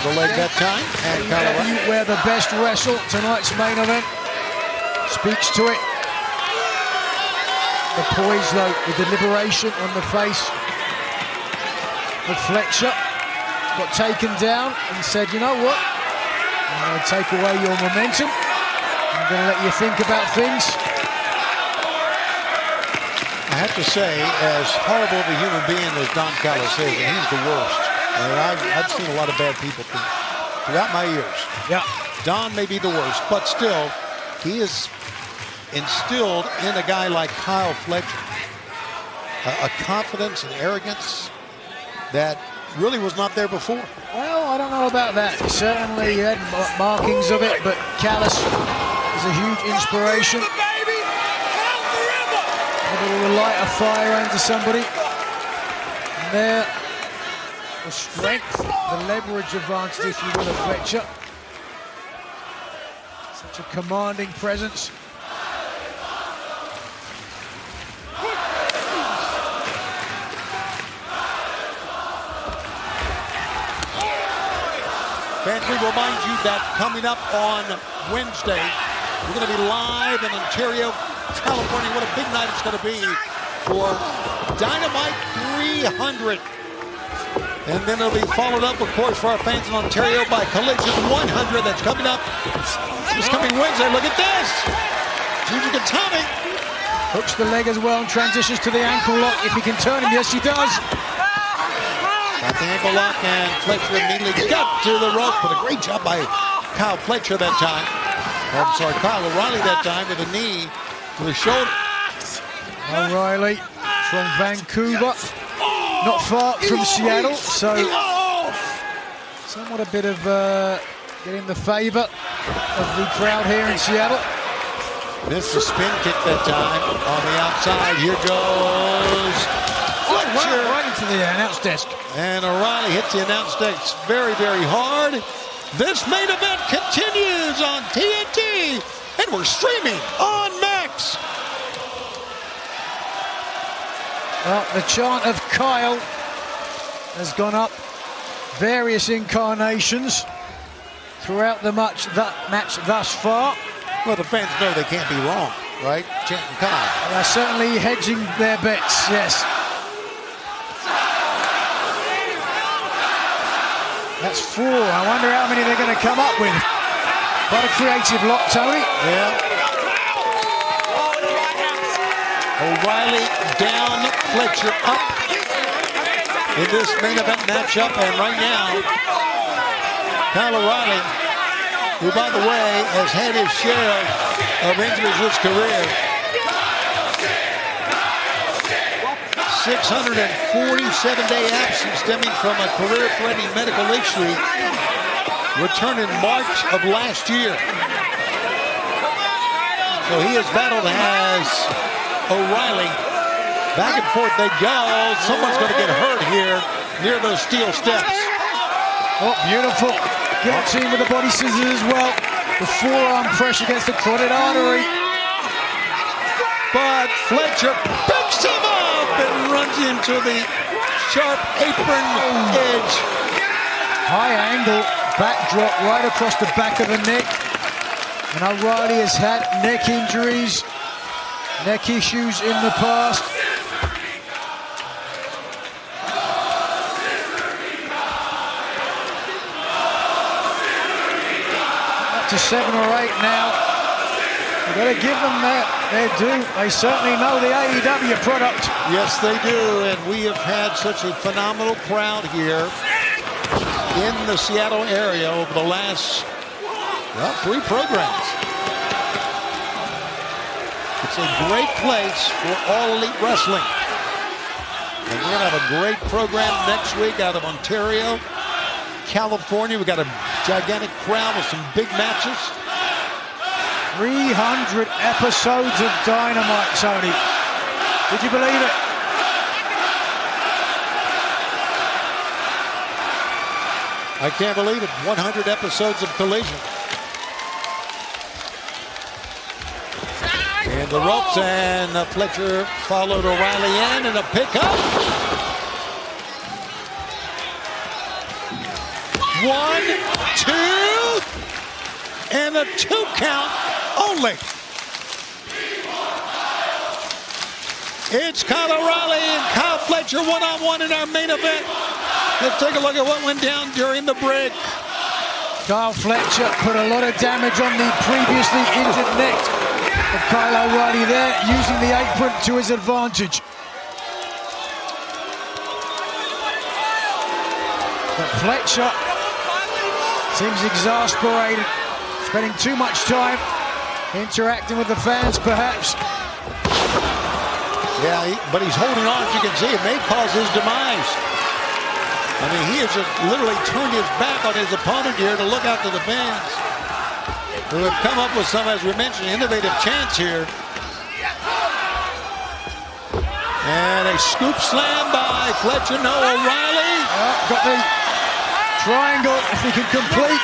[SPEAKER 3] The leg that time, and Kyle O'Reilly.
[SPEAKER 2] Where the best wrestle, tonight's main event, speaks to it. The poise, though, the deliberation on the face of Fletcher. Got taken down and said, you know what? I'm going to take away your momentum. I'm going to let you think about things.
[SPEAKER 3] I have to say, as horrible of a human being as Don Callis is, and he's the worst. And I've seen a lot of bad people throughout my years.
[SPEAKER 2] Yeah.
[SPEAKER 3] Don may be the worst, but still, he is instilled in a guy like Kyle Fletcher a confidence and arrogance that really was not there before.
[SPEAKER 2] Well, I don't know about that. Certainly he had markings of it, but Callis is a huge inspiration. Able to light a fire under somebody. And there, the strength, the leverage advantage, if you will, of Fletcher. Such a commanding presence.
[SPEAKER 3] Fans, we remind you that coming up on Wednesday, we're going to be live in Ontario, California. What a big night it's going to be for Dynamite 300. And then it'll be followed up, of course, for our fans in Ontario by Collision 100 that's coming up this coming Wednesday. Look at this. Juin and Tommy.
[SPEAKER 2] Hooks the leg as well and transitions to the ankle lock. If he can turn him, yes, he does.
[SPEAKER 3] Got the ankle lock, and Fletcher immediately got to the rope. But a great job by Kyle Fletcher that time. Oh, I'm sorry, Kyle O'Reilly that time with a knee to the shoulder.
[SPEAKER 2] O'Reilly from Vancouver, not far from Seattle, so somewhat a bit of getting the favor of the crowd here in Seattle.
[SPEAKER 3] Missed the spin kick that time on the outside. Here goes Fletcher.
[SPEAKER 2] Right into the announce desk.
[SPEAKER 3] And O'Reilly hits the announce desk very, very hard. This main event continues on TNT, and we're streaming on Max.
[SPEAKER 2] Well, the chant of Kyle has gone up various incarnations throughout the match thus far.
[SPEAKER 3] Well, the fans know they can't be wrong, right? Chanting Kyle.
[SPEAKER 2] They're certainly hedging their bets, yes. That's 4. I wonder how many they're going to come up with. Quite a creative lot, Tony.
[SPEAKER 3] Yeah. O'Reilly down, Fletcher up in this main event matchup, and right now, Kyle O'Reilly, who, by the way, has had his share of injuries in his career. 647-day absence stemming from a career-threatening medical issue, returned in March of last year. So he has battled as O'Reilly. Back and forth they go. Someone's going to get hurt here near those steel steps.
[SPEAKER 2] Oh, beautiful. Guillotine with the body scissors as well. The forearm pressure against the carotid artery.
[SPEAKER 3] But Fletcher picks him up and runs into the sharp apron edge.
[SPEAKER 2] High angle, backdrop right across the back of the neck. And O'Reilly has had neck injuries, neck issues in the past. Up to 7 or 8 now. You've got to give them that. They do. They certainly know the AEW product.
[SPEAKER 3] Yes, they do. And we have had such a phenomenal crowd here in the Seattle area over the last, well, 3 programs. It's a great place for All Elite Wrestling. And we're going to have a great program next week out of Ontario, California. We've got a gigantic crowd with some big matches.
[SPEAKER 2] 300 episodes of Dynamite, Tony. Did you believe it?
[SPEAKER 3] I can't believe it. 100 episodes of Collision. And the ropes, and Fletcher followed O'Reilly in, and a pickup. 1, 2, and a 2 count only. It's Kyle O'Reilly and Kyle Fletcher one-on-one in our main event. Let's take a look at what went down during the break.
[SPEAKER 2] Kyle Fletcher put a lot of damage on the previously injured neck of Kyle O'Reilly there, using the apron to his advantage. But Fletcher seems exasperated, spending too much time interacting with the fans, perhaps.
[SPEAKER 3] Yeah, but he's holding on, as you can see. It may cause his demise. I mean, he has just literally turned his back on his opponent here to look out to the fans, who have come up with some, as we mentioned, innovative chants here. And a scoop slam by Fletcher. No, O'Reilly.
[SPEAKER 2] Got the triangle, if he can complete.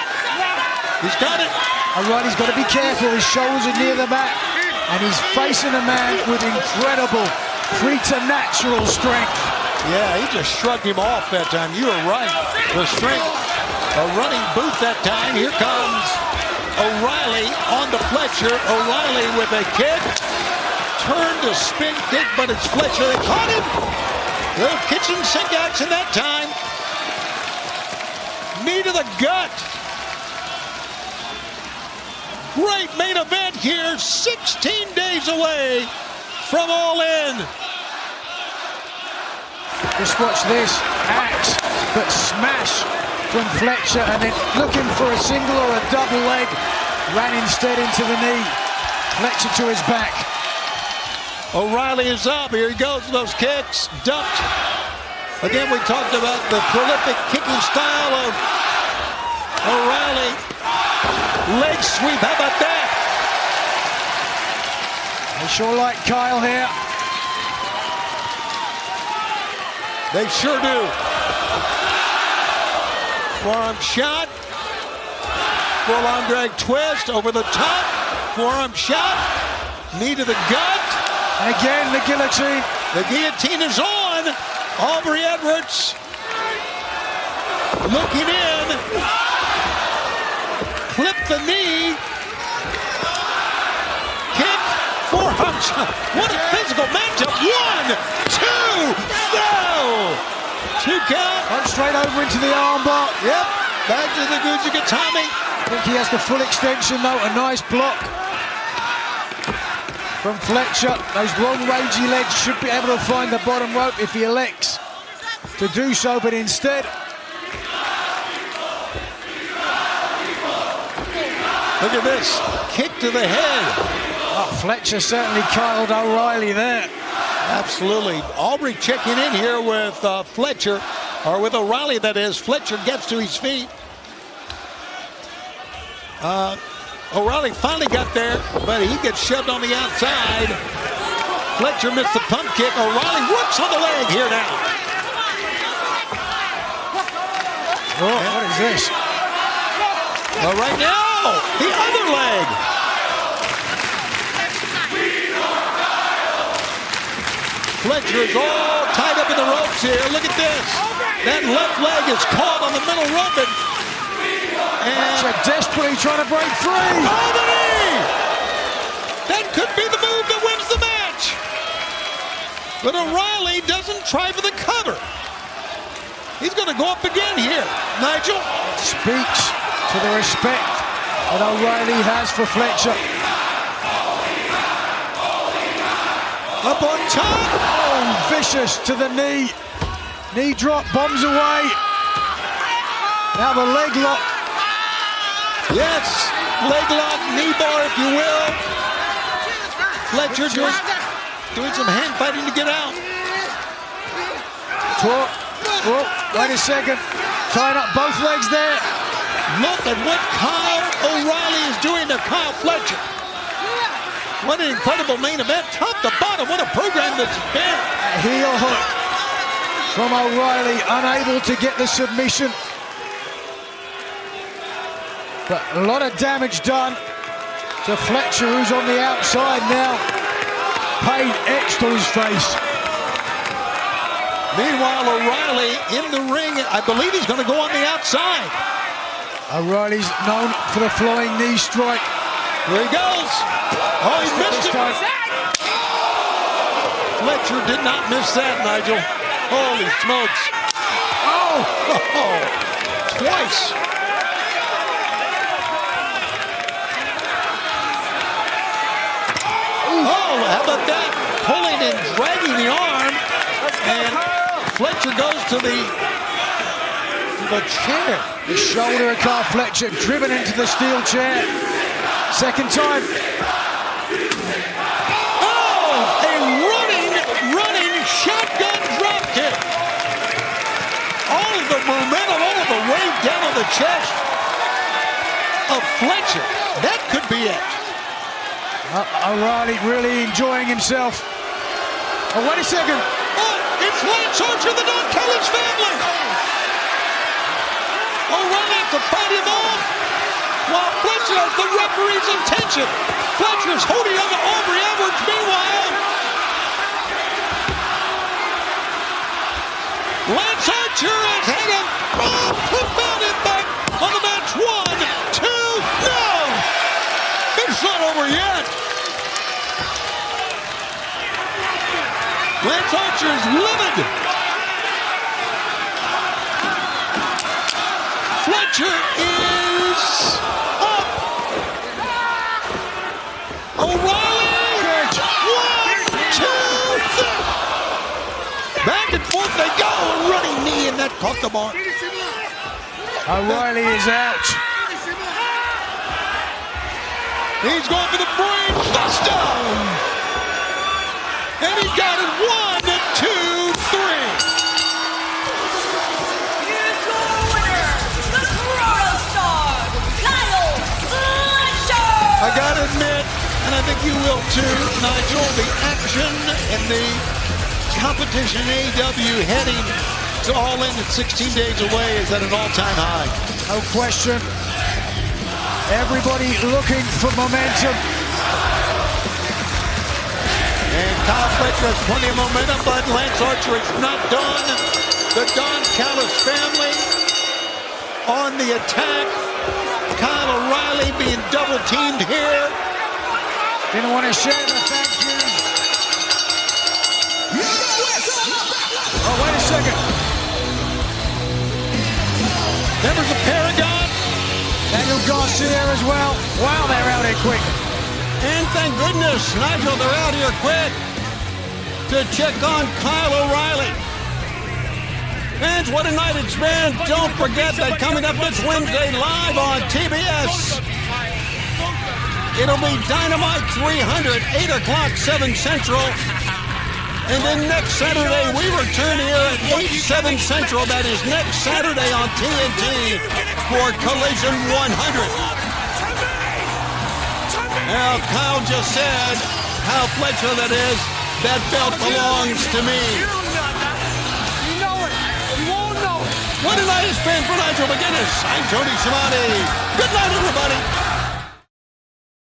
[SPEAKER 3] He's got it.
[SPEAKER 2] O'Reilly's got to be careful. His shoulders are near the back. And he's facing a man with incredible preternatural strength.
[SPEAKER 3] Yeah, he just shrugged him off that time. You were right. The strength. A running boot that time. Here comes O'Reilly on to Fletcher. O'Reilly with a kick. Turn to spin kick, but it's Fletcher. They caught him. Little kitchen sink action that time. Knee to the gut. Great main event here. 16 days away from All In.
[SPEAKER 2] Just watch this. Axe, but smash from Fletcher, and then looking for a single or a double leg. Ran instead into the knee. Fletcher to his back.
[SPEAKER 3] O'Reilly is up. Here he goes with those kicks. Ducked. Again, we talked about the prolific kicking style of O'Reilly. Leg sweep. How about that?
[SPEAKER 2] They sure like Kyle here.
[SPEAKER 3] They sure do. Forearm shot. Full arm drag twist over the top. Forearm shot. Knee to the gut.
[SPEAKER 2] And again, the guillotine.
[SPEAKER 3] The guillotine is on. Aubrey Edwards looking in. Clip the knee. Kick. Forearm shot. What a physical matchup. 1, 2, no! 2 count.
[SPEAKER 2] One straight over into the armbar.
[SPEAKER 3] Yep. Back to the Gucci Gatami.
[SPEAKER 2] I think he has the full extension though. A nice block from Fletcher. Those long ragey legs should be able to find the bottom rope if he elects to do so, but instead.
[SPEAKER 3] Look at this. Kick to the head.
[SPEAKER 2] Oh, Fletcher certainly Kyle O'Reilly there.
[SPEAKER 3] Absolutely. Aubrey checking in here with Fletcher, or with O'Reilly, that is. Fletcher gets to his feet. O'Reilly finally got there, but he gets shoved on the outside. Fletcher missed the pump kick. O'Reilly whoops on the leg here now.
[SPEAKER 2] Oh, what is this?
[SPEAKER 3] Well, right now, the other leg. Fletcher is all tied up in the ropes here. Look at this. That left leg is caught on the middle rope. And
[SPEAKER 2] Fletcher desperately trying to break free.
[SPEAKER 3] Oh, the knee! That could be the move that wins the match. But O'Reilly doesn't try for the cover. He's going to go up again here. Nigel?
[SPEAKER 2] Speaks to the respect that O'Reilly has for Fletcher.
[SPEAKER 3] Up on top.
[SPEAKER 2] Oh, vicious to the knee. Knee drop, bombs away. Now the leg lock.
[SPEAKER 3] Yes, leg lock, knee bar, if you will. Fletcher just doing some hand fighting to get out.
[SPEAKER 2] Oh, wait a second. Tying up both legs there.
[SPEAKER 3] Look at what Kyle O'Reilly is doing to Kyle Fletcher. What an incredible main event, top to bottom. What a program this has been.
[SPEAKER 2] A heel hook from O'Reilly, unable to get the submission. But a lot of damage done to Fletcher, who's on the outside now. Pain etched on his face.
[SPEAKER 3] Meanwhile, O'Reilly in the ring. I believe he's going to go on the outside.
[SPEAKER 2] O'Reilly's known for the flying knee strike.
[SPEAKER 3] Here he goes. Oh, he missed it. Fletcher did not miss that, Nigel. Holy smokes. Oh, twice. Oh, how about that? Pulling and dragging the arm. And Fletcher goes to the chair.
[SPEAKER 2] The shoulder of Kyle Fletcher driven into the steel chair. Second time.
[SPEAKER 3] Oh, a running shotgun drop kick. All of the momentum, all of the weight down on the chest of Fletcher. That could be it.
[SPEAKER 2] O'Reilly really enjoying himself. Oh, wait a second.
[SPEAKER 3] Oh, it's Lance Archer, the Don Callis family. O'Reilly has to fight him off while Fletcher has the referee's attention. Fletcher's holding on to Aubrey Edwards. Meanwhile, Lance Archer has had a profound impact on the match. 1, 2, no! It's not over yet. Lance Archer is livid. Fletcher is up. O'Reilly. 1, 2, 3. Back and forth they go. A running knee, and that caught the mark.
[SPEAKER 2] O'Reilly is out.
[SPEAKER 3] He's going for the brain buster. And he got it. 1, 2, 3.
[SPEAKER 10] Here's your winner, the Chrono Star, Kyle Fletcher.
[SPEAKER 3] I gotta admit, and I think you will too, Nigel, the action and the competition in AEW heading to All In at 16 days away is at an all-time high.
[SPEAKER 2] No question. Everybody looking for momentum.
[SPEAKER 3] And Kyle Fletcher has plenty of momentum, but Lance Archer is not done. The Don Callis family on the attack. Kyle O'Reilly being double teamed here.
[SPEAKER 2] Didn't want to share the thank you. Oh, wait a second.
[SPEAKER 3] Members of Paragon.
[SPEAKER 2] Daniel Garcia as well. Wow, they're out here quick.
[SPEAKER 3] And thank goodness, Nigel, they're out here quick to check on Kyle O'Reilly. Fans, what a night it's been. Don't forget that coming up this Wednesday live on TBS, it'll be Dynamite 300, 8 o'clock, 7 Central. And then next Saturday, we return here at 8, 7 Central. That is next Saturday on TNT for Collision 100. Now, Kyle just said, Kyle Fletcher that is, that belt belongs to me.
[SPEAKER 1] You know it. You won't know it.
[SPEAKER 3] What a night it's been for Nigel McGuinness. I'm Tony Schiavone. Good night, everybody.